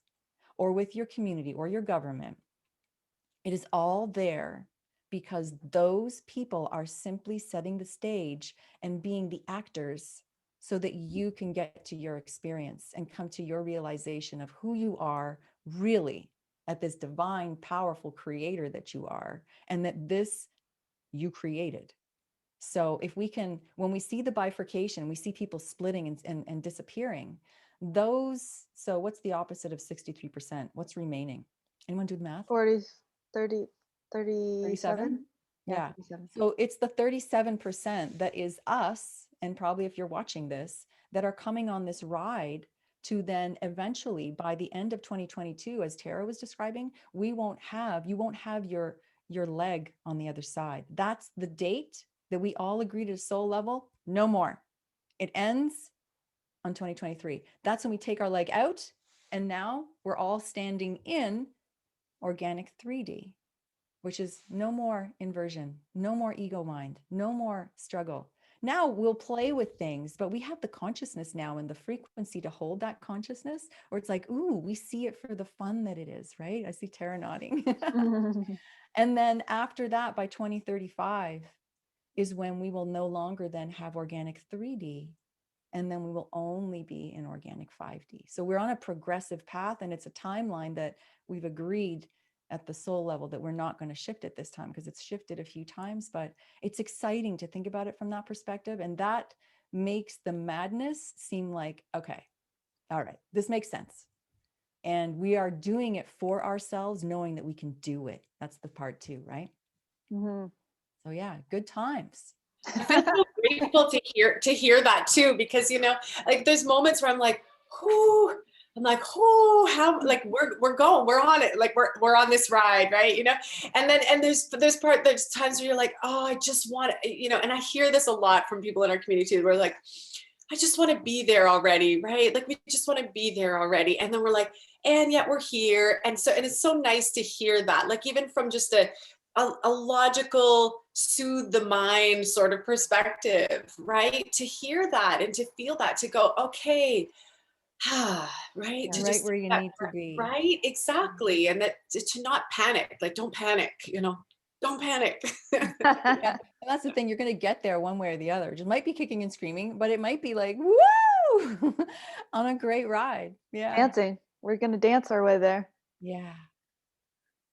or with your community or your government, it is all there because those people are simply setting the stage and being the actors so that you can get to your experience and come to your realization of who you are really at this divine, powerful creator that you are, and that this you created. So if we can, when we see the bifurcation, we see people splitting and disappearing, so what's the opposite of 63%? What's remaining? Anyone do the math? 40, 30, 37? 37? Yeah, Yeah. 37. So it's the 37% that is us, and probably if you're watching this, that are coming on this ride to then eventually, by the end of 2022, as Tara was describing, you won't have your leg on the other side. That's the date that we all agreed at a soul level. No more. It ends on 2023. That's when we take our leg out, and now we're all standing in organic 3D, which is no more inversion, no more ego mind, no more struggle. Now we'll play with things, but we have the consciousness now and the frequency to hold that consciousness, or it's like, ooh, we see it for the fun that it is, right? I see Tara nodding. And then after that, by 2035 is when we will no longer then have organic 3D. and then we will only be in organic 5D. So we're on a progressive path, and it's a timeline that we've agreed at the soul level that we're not going to shift it this time, because it's shifted a few times. But it's exciting to think about it from that perspective, and that makes the madness seem like, okay, all right, this makes sense. And we are doing it for ourselves, knowing that we can do it. That's the part too, right? Mm-hmm. So yeah, good times. I feel so grateful to hear that too, because like there's moments where I'm like, whoo, how, like we're going, we're on it, like we're on this ride, right? And there's times where you're like, oh, I just want to, and I hear this a lot from people in our community too, where like, I just want to be there already, right? Like we just want to be there already. And then we're like, and yet we're here. And it's so nice to hear that, like even from just a logical, soothe the mind sort of perspective, right? To hear that and to feel that, to go, okay, right? To Right just where you need to be. right, exactly. And that to not panic, like don't panic, don't panic. Yeah. And that's the thing, you're going to get there one way or the other. It might be kicking and screaming, but it might be like, woo, on a great ride. Yeah. Dancing. We're going to dance our way there. Yeah.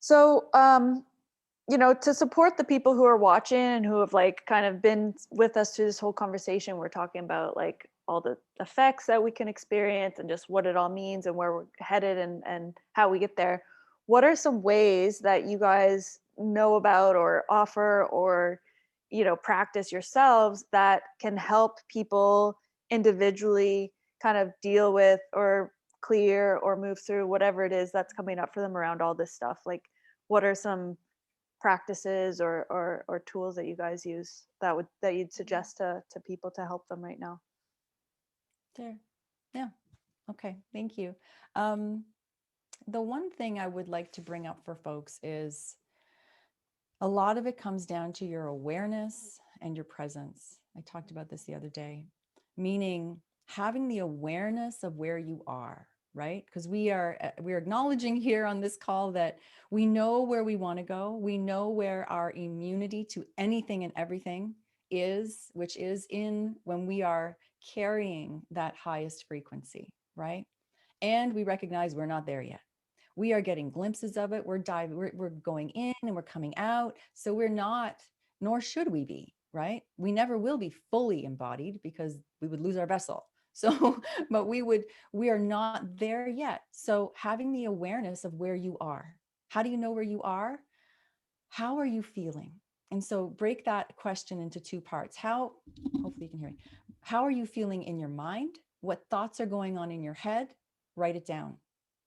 So, to support the people who are watching and who have like kind of been with us through this whole conversation, we're talking about like all the effects that we can experience and just what it all means and where we're headed and how we get there. What are some ways that you guys know about or offer or, practice yourselves that can help people individually kind of deal with or clear or move through whatever it is that's coming up for them around all this stuff? Like, what are some practices or tools that you guys use that you'd suggest to people to help them right now? Sure. Yeah. Okay. Thank you. The one thing I would like to bring up for folks is a lot of it comes down to your awareness and your presence. I talked about this the other day, meaning having the awareness of where you are, right? Because we're acknowledging here on this call that we know where we want to go. We know where our immunity to anything and everything is, which is in when we are carrying that highest frequency, right? And we recognize we're not there yet. We are getting glimpses of it. We're going in and we're coming out. So we're not, nor should we be, right? We never will be fully embodied because we would lose our vessel. So, but we are not there yet. So having the awareness of where you are. How do you know where you are? How are you feeling? And so break that question into two parts. Hopefully you can hear me. How are you feeling in your mind? What thoughts are going on in your head? Write it down.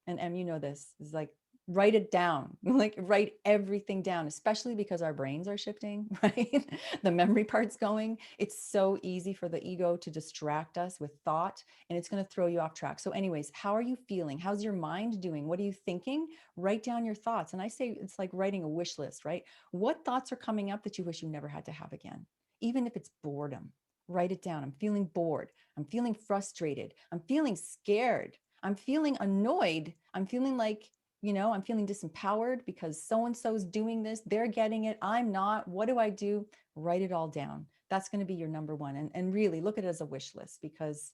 And you know this is like, write it down, like write everything down, especially because our brains are shifting, right? The memory part's going. It's so easy for the ego to distract us with thought, and it's going to throw you off track. So anyways, how are you feeling? How's your mind doing? What are you thinking? Write down your thoughts. And I say it's like writing a wish list, right? What thoughts are coming up that you wish you never had to have again? Even if it's boredom, write it down. I'm feeling bored. I'm feeling frustrated. I'm feeling scared. I'm feeling annoyed. I'm feeling like, I'm feeling disempowered because so-and-so is doing this. They're getting it. I'm not. What do I do? Write it all down. That's going to be your number one. And really look at it as a wish list, because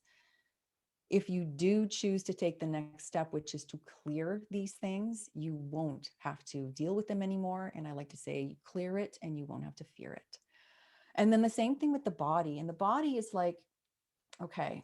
if you do choose to take the next step, which is to clear these things, you won't have to deal with them anymore. And I like to say, clear it and you won't have to fear it. And then the same thing with the body. And the body is like, okay,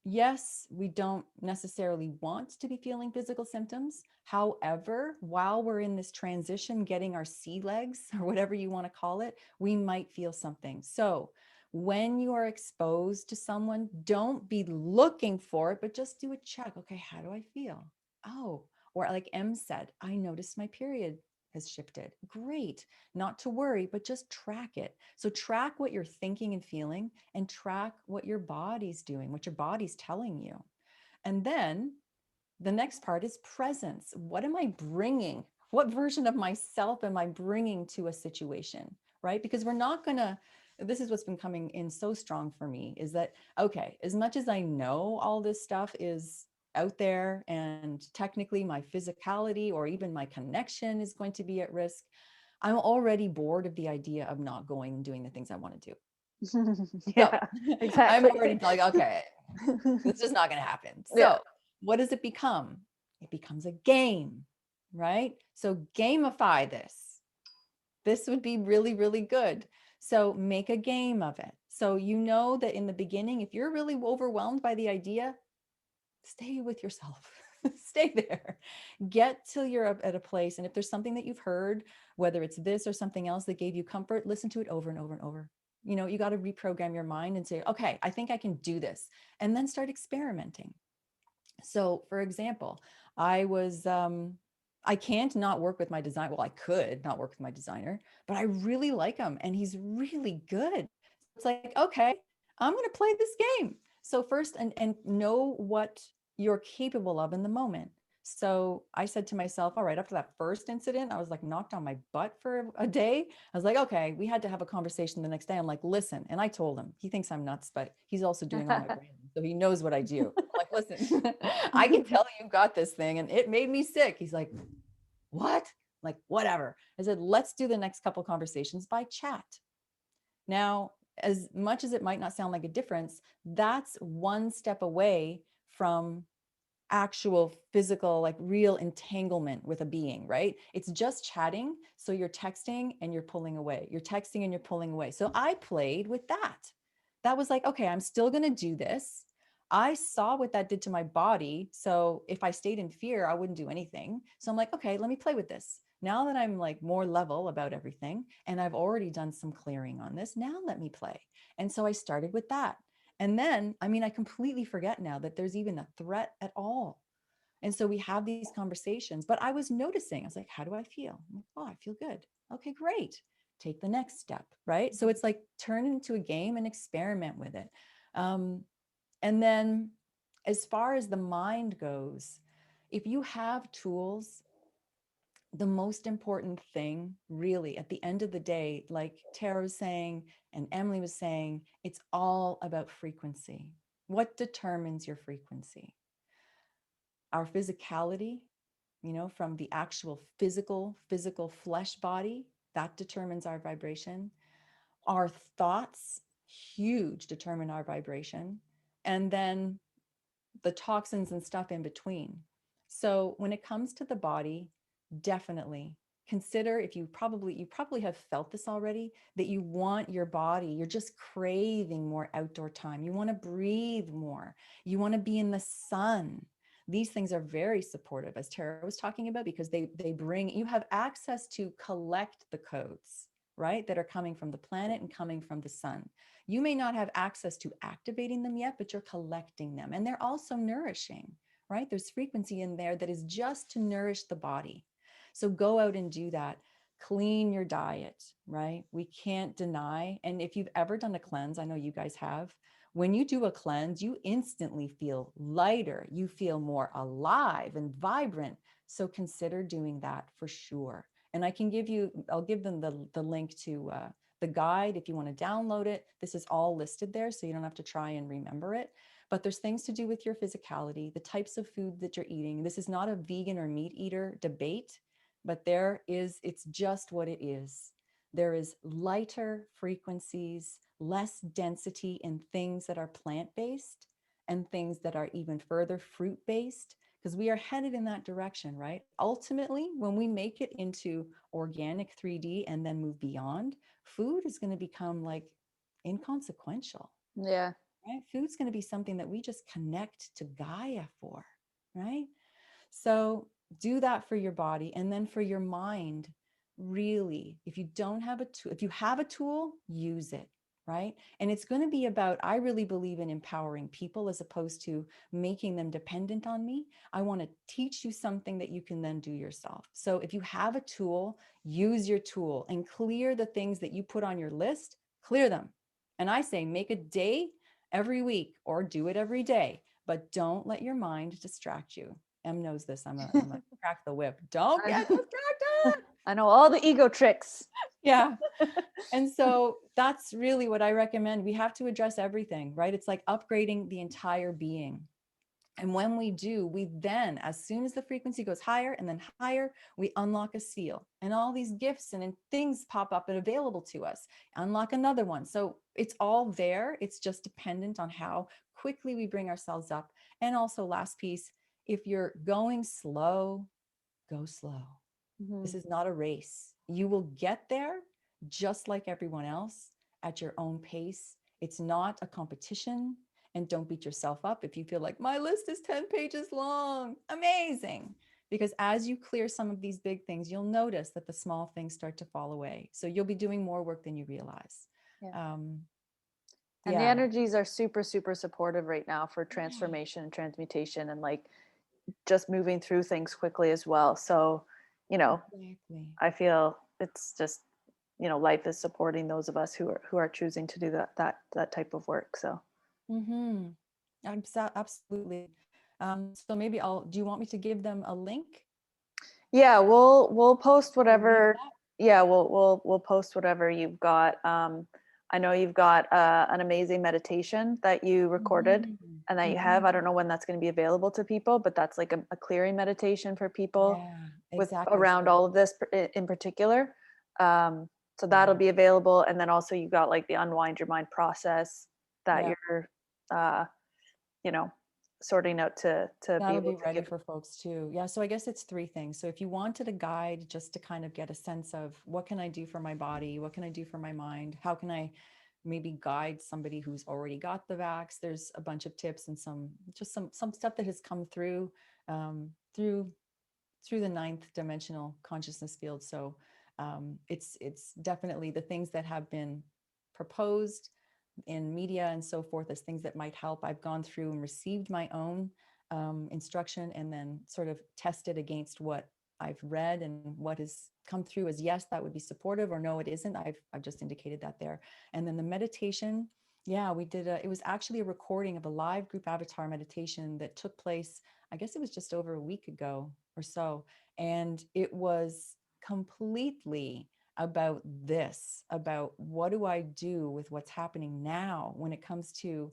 yes, we don't necessarily want to be feeling physical symptoms. However, while we're in this transition, getting our sea legs or whatever you want to call it, we might feel something. So when you are exposed to someone, don't be looking for it, but just do a check. Okay, how do I feel? Oh, or like Em said, I noticed my period has shifted. Great. Not to worry, but just track it. So track what you're thinking and feeling, and track what your body's doing, what your body's telling you. And then the next part is presence. What am I bringing? What version of myself am I bringing to a situation, right? Because we're not going to, this is what's been coming in so strong for me, is that, okay, as much as I know all this stuff is out there and technically my physicality or even my connection is going to be at risk, I'm already bored of the idea of not going and doing the things I want to do. Yeah, So exactly. I'm already like, okay, this is not going to happen. So Yeah. what does it become? It becomes a game, right? So gamify this. This would be really, really good. So make a game of it. So you know that in the beginning, if you're really overwhelmed by the idea, stay with yourself. Stay there. Get till you're up at a place. And if there's something that you've heard, whether it's this or something else that gave you comfort, listen to it over and over and over. You know, you got to reprogram your mind and say, okay, I think I can do this. And then start experimenting. So for example, I can't not work with my design. Well, I could not work with my designer, but I really like him and he's really good. It's like, okay, I'm going to play this game. So first, and know what you're capable of in the moment. So I said to myself, all right, after that first incident, I was like knocked on my butt for a day. I was like, okay, we had to have a conversation the next day. I'm like, listen, and I told him, he thinks I'm nuts, but he's also doing all my branding. So he knows what I do. I'm like, listen, I can tell you got this thing and it made me sick. He's like, what? I'm like, whatever. I said, let's do the next couple conversations by chat. Now, as much as it might not sound like a difference, that's one step away from actual physical, like real entanglement with a being, right? It's just chatting. So you're texting and you're pulling away. You're texting and you're pulling away. So I played with that. That was like, okay, I'm still going to do this. I saw what that did to my body. So if I stayed in fear, I wouldn't do anything. So I'm like, okay, let me play with this. Now that I'm like more level about everything and I've already done some clearing on this, now let me play. And so I started with that. And then, I mean, I completely forget now that there's even a threat at all. And so we have these conversations, but I was noticing, I was like, how do I feel? I'm like, oh, I feel good. Okay, great. Take the next step, right? So it's like turn it into a game and experiment with it. And then as far as the mind goes, if you have tools, the most important thing really at the end of the day, like Tara was saying and Emily was saying, it's all about frequency. What determines your frequency? Our physicality, you know, from the actual physical flesh body, that determines our vibration. Our thoughts, huge, determine our vibration. And then the toxins and stuff in between. So when it comes to the body, definitely consider, if you probably have felt this already, that you want your body, you're just craving more outdoor time. You want to breathe more. You want to be in the sun. These things are very supportive, as Tara was talking about, because they bring, you have access to collect the codes, right, that are coming from the planet and coming from the sun. You may not have access to activating them yet, but you're collecting them. And they're also nourishing, right? There's frequency in there that is just to nourish the body. So go out and do that. Clean your diet, right? We can't deny. And if you've ever done a cleanse, I know you guys have, when you do a cleanse, you instantly feel lighter. You feel more alive and vibrant. So consider doing that for sure. And I'll give them the link to the guide if you want to download it. This is all listed there, so you don't have to try and remember it. But there's things to do with your physicality, the types of food that you're eating. This is not a vegan or meat eater debate, but it's just what it is. There is lighter frequencies, less density in things that are plant-based and things that are even further fruit-based, because we are headed in that direction, right? Ultimately, when we make it into organic 3D and then move beyond, food is going to become like inconsequential. Yeah. Right? Food's going to be something that we just connect to Gaia for, right? So do that for your body. And then for your mind, really, if you don't have a tool, if you have a tool, use it, right? And it's going to be about, I really believe in empowering people as opposed to making them dependent on me. I want to teach you something that you can then do yourself. So if you have a tool, use your tool and clear the things that you put on your list, clear them. And I say, make a day every week or do it every day, but don't let your mind distract you. Em knows this. I'm a crack the whip. Don't get distracted. I know all the ego tricks. Yeah. And so that's really what I recommend. We have to address everything, right? It's like upgrading the entire being. And when we do, we then, as soon as the frequency goes higher and then higher, we unlock a seal, and all these gifts and things pop up and available to us. Unlock another one. So it's all there. It's just dependent on how quickly we bring ourselves up. And also, last piece, if you're going slow, go slow. This is not a race. You will get there just like everyone else at your own pace. It's not a competition. And don't beat yourself up if you feel like my list is 10 pages long. Amazing. Because as you clear some of these big things, you'll notice that the small things start to fall away. So you'll be doing more work than you realize. Yeah. And the energies are super, super supportive right now for transformation and transmutation, and like just moving through things quickly as well. So, you know, Exactly. I feel it's just, you know, life is supporting those of us who are choosing to do that type of work. So Absolutely. So maybe do you want me to give them a link? yeah, we'll post whatever. That? Yeah, we'll post whatever you've got. I know you've got an amazing meditation that you recorded and that you have. I don't know when that's going to be available to people, but that's like a clearing meditation for people Yeah, with exactly. around all of this in particular. So that'll be available. And then also you've got like the unwind your mind process that you're, you know, sorting out to be That'll able be to ready give. for folks too. Yeah, so I guess it's three things. So if you wanted a guide just to kind of get a sense of what can I do for my body, what can I do for my mind, how can I maybe guide somebody who's already got the vax, there's a bunch of tips and some stuff that has come through through the ninth dimensional consciousness field. So it's definitely the things that have been proposed in media and so forth as things that might help. I've gone through and received my own instruction and then sort of tested against what I've read and what has come through as yes, that would be supportive, or no, it isn't. I've just indicated that there. And then the meditation, yeah, we did it was actually a recording of a live group avatar meditation that took place, I guess it was just over a week ago or so. And it was completely about this, about what do I do with what's happening now when it comes to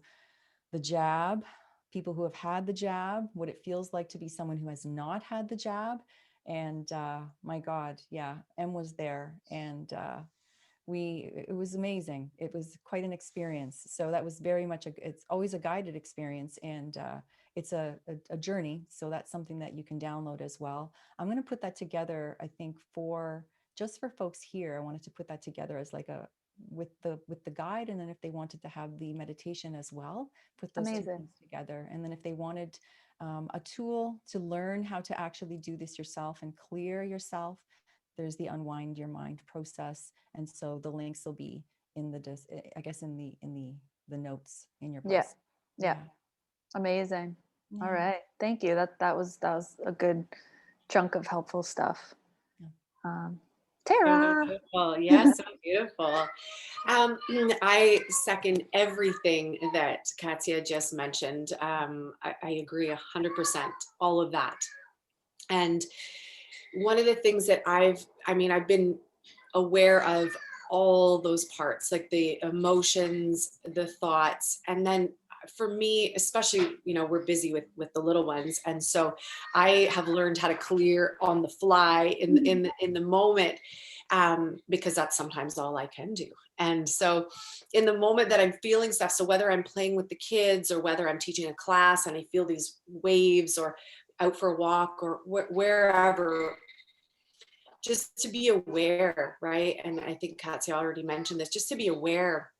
the jab, people who have had the jab, what it feels like to be someone who has not had the jab. And my God, yeah, Em was there, and it was amazing. It was quite an experience. So that was very much it's always a guided experience, and it's a journey. So that's something that you can download as well. I'm going to put that together, I think, just for folks here. I wanted to put that together as like with the guide, and then if they wanted to have the meditation as well, put those two things together. And then if they wanted a tool to learn how to actually do this yourself and clear yourself, there's the unwind your mind process. And so the links will be in I guess in the notes in your post. Yeah. Amazing. Yeah. All right. Thank you. That was a good chunk of helpful stuff. Tara. So beautiful. Yes, so beautiful. I second everything that Katya just mentioned. I agree 100%, all of that. And one of the things that I've been aware of all those parts, like the emotions, the thoughts, and then for me, especially, we're busy with the little ones. And so I have learned how to clear on the fly in the moment, because that's sometimes all I can do. And so in the moment that I'm feeling stuff, so whether I'm playing with the kids or whether I'm teaching a class and I feel these waves, or out for a walk, or wherever, just to be aware, right? And I think Katya already mentioned this, just to be aware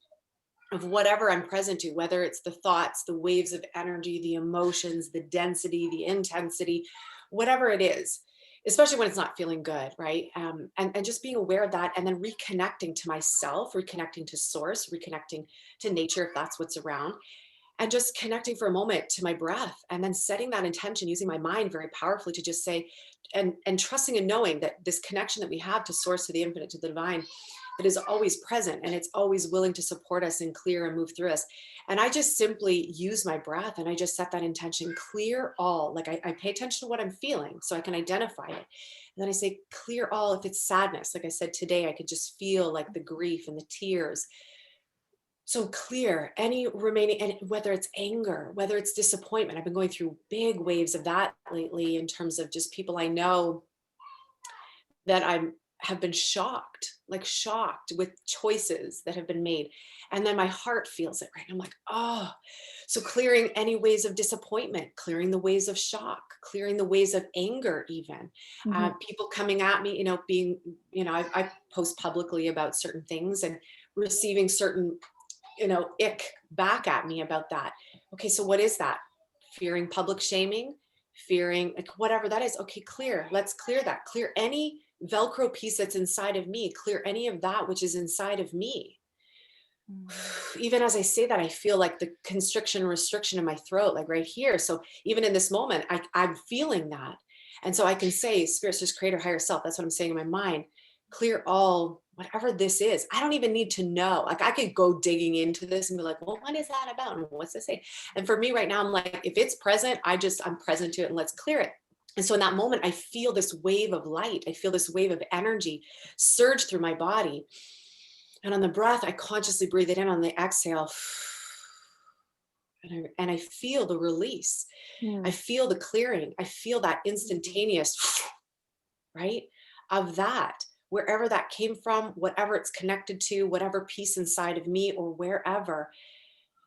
of whatever I'm present to, whether it's the thoughts, the waves of energy, the emotions, the density, the intensity, whatever it is, especially when it's not feeling good, right? And just being aware of that, and then reconnecting to myself, reconnecting to source, reconnecting to nature, if that's what's around, and just connecting for a moment to my breath, and then setting that intention, using my mind very powerfully to just say, and trusting and knowing that this connection that we have to source, to the infinite, to the divine, that is always present, and it's always willing to support us and clear and move through us. And I just simply use my breath, and I just set that intention, clear all. Like I pay attention to what I'm feeling so I can identify it. And then I say, clear all. If it's sadness, like I said today, I could just feel like the grief and the tears. So clear any remaining, and whether it's anger, whether it's disappointment. I've been going through big waves of that lately in terms of just people I know that have been shocked, like shocked with choices that have been made. And then my heart feels it, right? I'm like, oh, so clearing any ways of disappointment, clearing the ways of shock, clearing the ways of anger, even people coming at me, being, I post publicly about certain things and receiving certain, ick back at me about that. Okay, so what is that? Fearing public shaming, fearing like whatever that is. Okay, let's clear that. Clear any Velcro piece that's inside of me, clear any of that which is inside of me. Even as I say that, I feel like the constriction, restriction in my throat, like right here. So even in this moment, I'm feeling that. And so I can say, Spirit, Source, Creator, Higher Self, that's what I'm saying in my mind, clear all, whatever this is. I don't even need to know. Like I could go digging into this and be like, well, what is that about? And what's this say? And for me right now, I'm like, if it's present, I'm present to it and let's clear it. And so in that moment, I feel this wave of light. I feel this wave of energy surge through my body. And on the breath, I consciously breathe it in. On the exhale, and I feel the release. I feel the clearing. I feel that instantaneous, right, of that, wherever that came from, whatever it's connected to, whatever piece inside of me or wherever,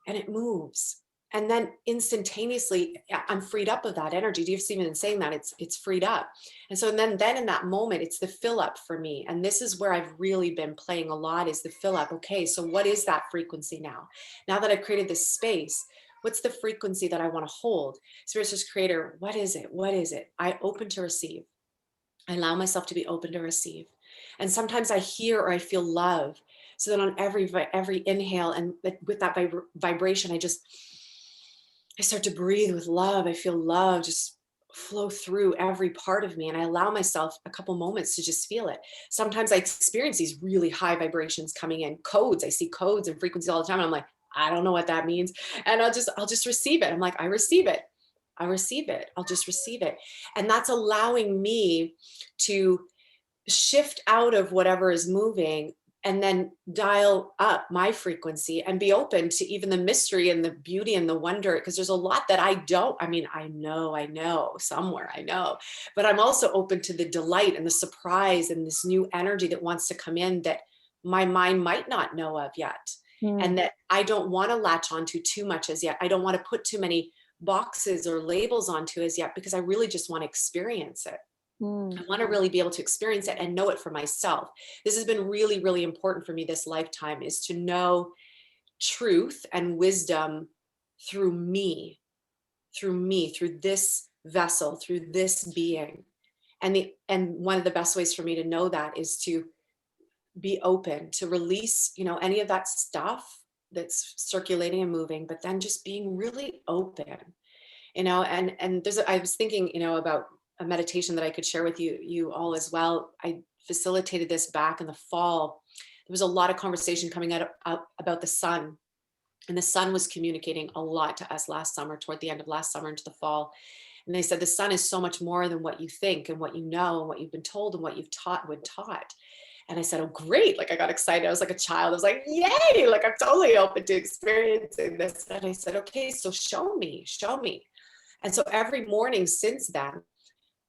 and it moves. And then instantaneously, I'm freed up of that energy. Do you see me in saying that? It's freed up. And so then in that moment, it's the fill up for me. And this is where I've really been playing a lot, is the fill up. Okay, so what is that frequency now? Now that I've created this space, what's the frequency that I want to hold? Spirit, Source, Creator, what is it? What is it? I open to receive. I allow myself to be open to receive. And sometimes I hear or I feel love. So then on every inhale and with that vibration, I start to breathe with love. I feel love just flow through every part of me. And I allow myself a couple moments to just feel it. Sometimes I experience these really high vibrations coming in, codes. I see codes and frequencies all the time. And I'm like, I don't know what that means. And I'll just receive it. I'm like, I receive it. I receive it. I'll just receive it. And that's allowing me to shift out of whatever is moving and then dial up my frequency and be open to even the mystery and the beauty and the wonder, because there's a lot that I know somewhere I know, but I'm also open to the delight and the surprise and this new energy that wants to come in that my mind might not know of yet. And that I don't want to latch onto too much as yet. I don't want to put too many boxes or labels onto as yet, because I really just want to experience it. I want to really be able to experience it and know it for myself. This has been really, really important for me this lifetime, is to know truth and wisdom through me, through this vessel, through this being. And one of the best ways for me to know that is to be open, to release, any of that stuff that's circulating and moving, but then just being really open, and I was thinking, about a meditation that I could share with you all as well. I facilitated this back in the fall. There was a lot of conversation coming out about the sun, and the sun was communicating a lot to us last summer, toward the end of last summer into the fall. And they said the sun is so much more than what you think and what you know and what you've been told and what you've taught. And I said, oh, great. Like I got excited. I was like a child. I was like, yay, like I'm totally open to experiencing this. And I said, okay, so show me. And so every morning since then,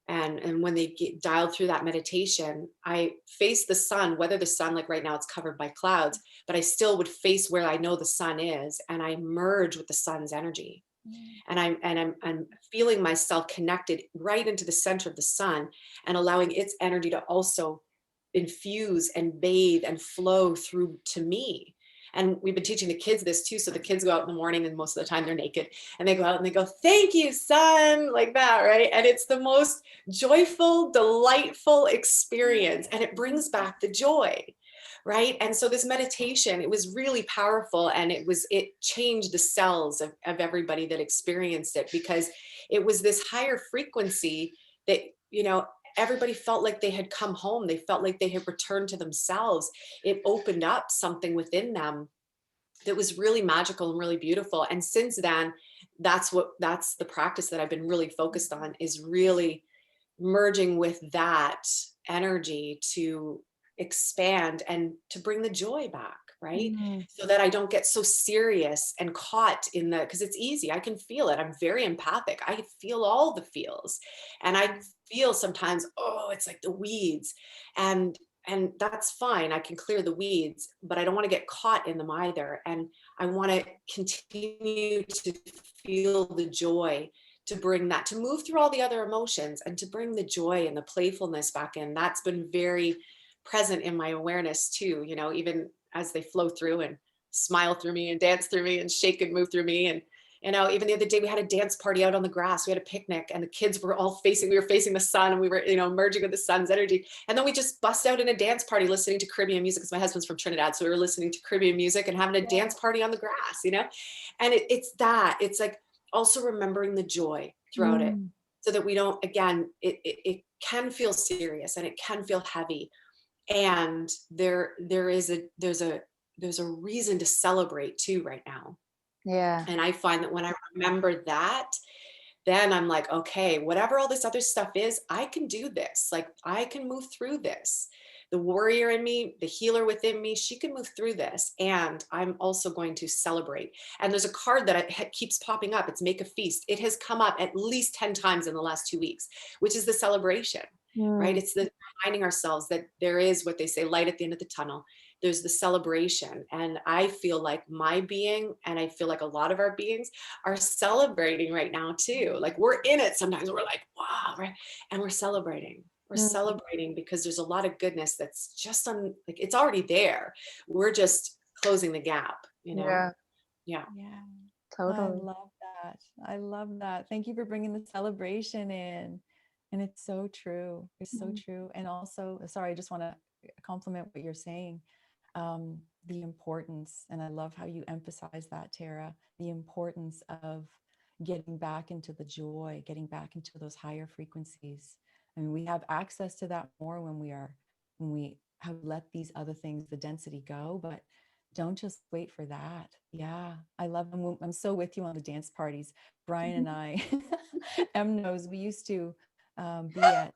and when they get dialed through that meditation, I face the sun, whether the sun, like right now it's covered by clouds, but I still would face where I know the sun is, and I merge with the sun's energy. And I'm feeling myself connected right into the center of the sun, and allowing its energy to also infuse and bathe and flow through to me. And we've been teaching the kids this too. So the kids go out in the morning, and most of the time they're naked, and they go out and they go, thank you, sun, like that, right? And it's the most joyful, delightful experience. And it brings back the joy, right? And so this meditation, it was really powerful. And it changed the cells of everybody that experienced it, because it was this higher frequency that, everybody felt like they had come home. They felt like they had returned to themselves. It opened up something within them that was really magical and really beautiful. And since then, that's the practice that I've been really focused on, is really merging with that energy to expand and to bring the joy back, right? Mm. So that I don't get so serious and caught in the, because it's easy. I can feel it. I'm very empathic. I feel all the feels. And I feel sometimes, oh, it's like the weeds. And that's fine. I can clear the weeds, but I don't want to get caught in them either. And I want to continue to feel the joy, to bring that, to move through all the other emotions and to bring the joy and the playfulness back in. That's been very present in my awareness too, you know, even as they flow through and smile through me and dance through me and shake and move through me. And, you know, even the other day we had a dance party out on the grass. We had a picnic and the kids were all we were facing the sun and we were, you know, merging with the sun's energy. And then we just bust out in a dance party listening to Caribbean music, because my husband's from Trinidad. So we were listening to Caribbean music and having a dance party on the grass, you know? And it's like also remembering the joy throughout it, so that we don't, again, it can feel serious and it can feel heavy. And there's a reason to celebrate too right now. Yeah. And I find that when I remember that, then I'm like, okay, whatever all this other stuff is, I can do this. Like I can move through this. The warrior in me, the healer within me, she can move through this. And I'm also going to celebrate. And there's a card that keeps popping up. It's make a feast. It has come up at least 10 times in the last 2 weeks, which is the celebration, right? It's the reminding ourselves that there is what they say, light at the end of the tunnel. There's the celebration. And I feel like my being, and I feel like a lot of our beings are celebrating right now too. Like we're in it. Sometimes we're like, wow, right? And we're celebrating. We're celebrating because there's a lot of goodness that's just like, it's already there. We're just closing the gap, you know? Yeah. Totally. I love that. Thank you for bringing the celebration in. And it's so true. It's so true. And also, sorry, I just want to compliment what you're saying. The importance, and I love how you emphasize that, Tara, the importance of getting back into the joy, getting back into those higher frequencies. I mean, we have access to that more when we have let these other things, the density go, but don't just wait for that. Yeah, I love them. I'm so with you on the dance parties. Brian and I, Em knows, we used to be at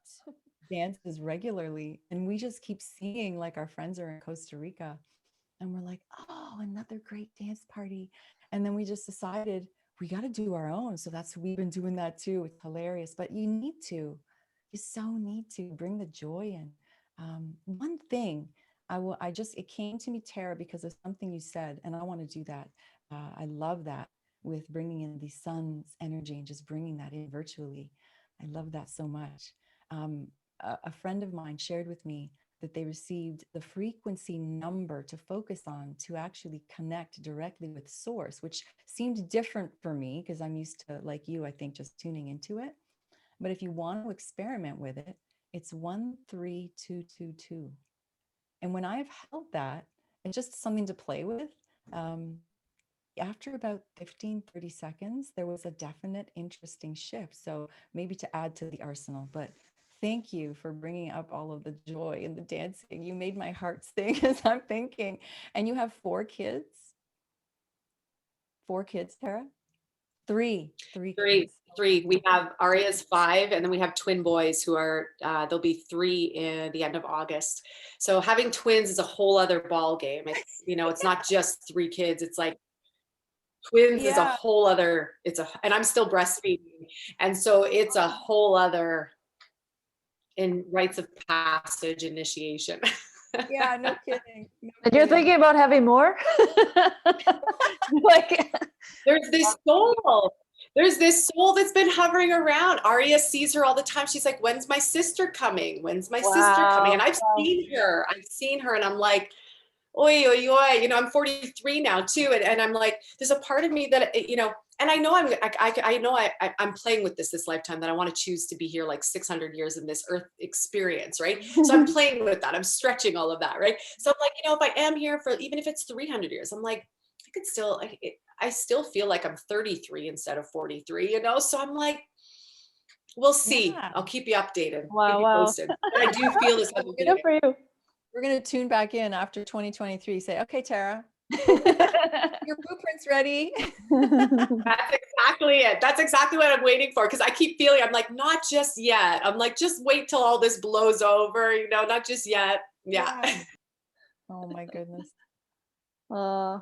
dances regularly, and we just keep seeing like our friends are in Costa Rica, and we're like, oh, another great dance party. And then we just decided we got to do our own. So we've been doing that too. It's hilarious, but you so need to bring the joy in. One thing it came to me, Tara, because of something you said, and I want to do that. I love that, with bringing in the sun's energy and just bringing that in virtually. I love that so much. A friend of mine shared with me that they received the frequency number to focus on to actually connect directly with source, which seemed different for me because I'm used to, like you, I think, just tuning into it. But if you want to experiment with it, it's 13222. And when I've held that, it's just something to play with. After about 15-30 seconds, there was a definite interesting shift. So maybe to add to the arsenal, but thank you for bringing up all of the joy and the dancing. You made my heart sing as I'm thinking. And you have 4 kids? 4 kids, Tara? 3 kids. We have Aria's 5, and then we have twin boys who are, they'll be 3 in the end of August. So having twins is a whole other ball game. It's, you know, it's not just 3 kids. It's like twins is a whole other, and I'm still breastfeeding. And so it's a whole other in rites of passage initiation. Yeah, no kidding. And you're thinking about having more? Like, there's this soul that's been hovering around. Aria sees her all the time. She's like, when's my sister coming? When's my sister coming? And I've seen her and I'm like, oi, oi, oi. You know, I'm 43 now too. And I'm like, there's a part of me that, you know, and I know I'm playing with this lifetime, that I want to choose to be here like 600 years in this earth experience, right? So I'm playing with that. I'm stretching all of that, right? So I'm like, you know, if I am here for, even if it's 300 years, I'm like, I still feel like I'm 33 instead of 43, you know? So I'm like, we'll see. Yeah. I'll keep you updated. Wow. Posted. I do feel this. Good for you. We're going to tune back in after 2023. Say, okay, Tara, your blueprint's ready. That's exactly it. That's exactly what I'm waiting for. Because I keep feeling, I'm like, not just yet. I'm like, just wait till all this blows over, you know, not just yet. Yeah. Yeah. Oh my goodness. Uh,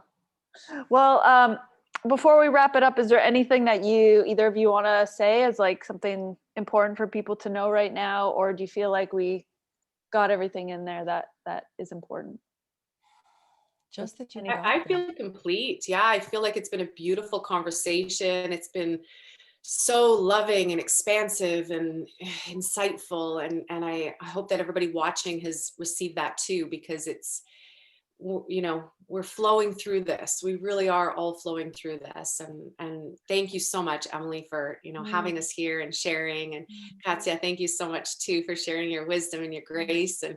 well, before we wrap it up, is there anything that either of you want to say as like something important for people to know right now, or do you feel like we got everything in there that is important? Just that you've got I this. feel complete. Yeah, I feel like it's been a beautiful conversation. It's been so loving and expansive and insightful. And I hope that everybody watching has received that too, because it's, you know, we're flowing through this. We really are all flowing through this. And thank you so much, Emily, for, you know, having us here and sharing. And Katya, thank you so much too for sharing your wisdom and your grace. And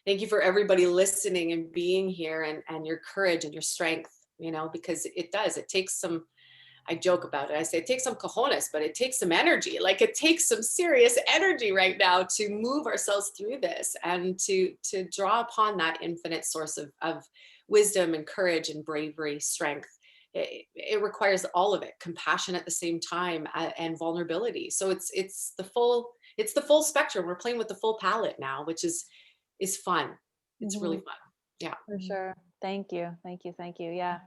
thank you for everybody listening and being here, and your courage and your strength, you know, because it takes some, I joke about it. I say it takes some cojones, but it takes some energy. Like it takes some serious energy right now to move ourselves through this, and to draw upon that infinite source of wisdom and courage and bravery, strength. It requires all of it, compassion at the same time, and vulnerability. So it's the full spectrum. We're playing with the full palette now, which is fun. It's really fun. Yeah. For sure. Thank you. Thank you. Thank you. Yeah.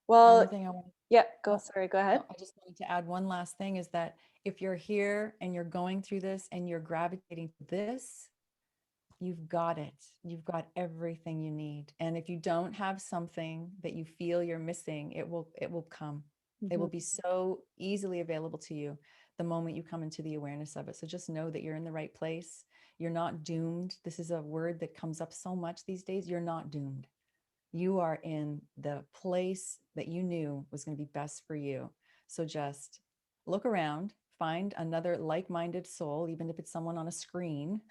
The only Well, thing I want yeah, sorry, go ahead. I just wanted to add one last thing is that if you're here and you're going through this and you're gravitating to this, you've got it. You've got everything you need. And if you don't have something that you feel you're missing, it will come. It will be so easily available to you the moment you come into the awareness of it. So just know that you're in the right place. You're not doomed. This is a word that comes up so much these days. You're not doomed. You are in the place that you knew was going to be best for you. So just look around, find another like-minded soul, even if it's someone on a screen,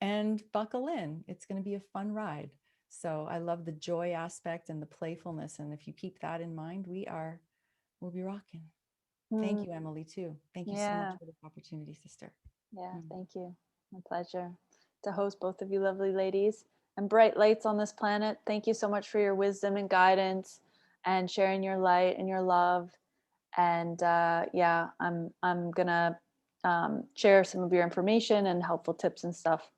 and buckle in. It's going to be a fun ride. So I love the joy aspect and the playfulness. And if you keep that in mind, we'll be rocking. Thank you, Emily, too. Thank you so much for this opportunity, sister. Yeah, thank you. My pleasure to host both of you lovely ladies and bright lights on this planet. Thank you so much for your wisdom and guidance and sharing your light and your love. And yeah, I'm gonna share some of your information and helpful tips and stuff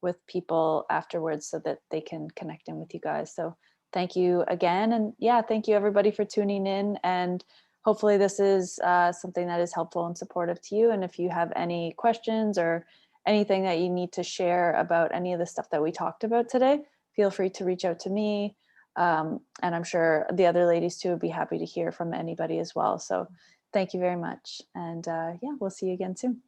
with people afterwards so that they can connect in with you guys. So thank you again. And yeah, thank you everybody for tuning in. And hopefully this is something that is helpful and supportive to you. And if you have any questions or anything that you need to share about any of the stuff that we talked about today, feel free to reach out to me. And I'm sure the other ladies too would be happy to hear from anybody as well. So thank you very much. And yeah, we'll see you again soon.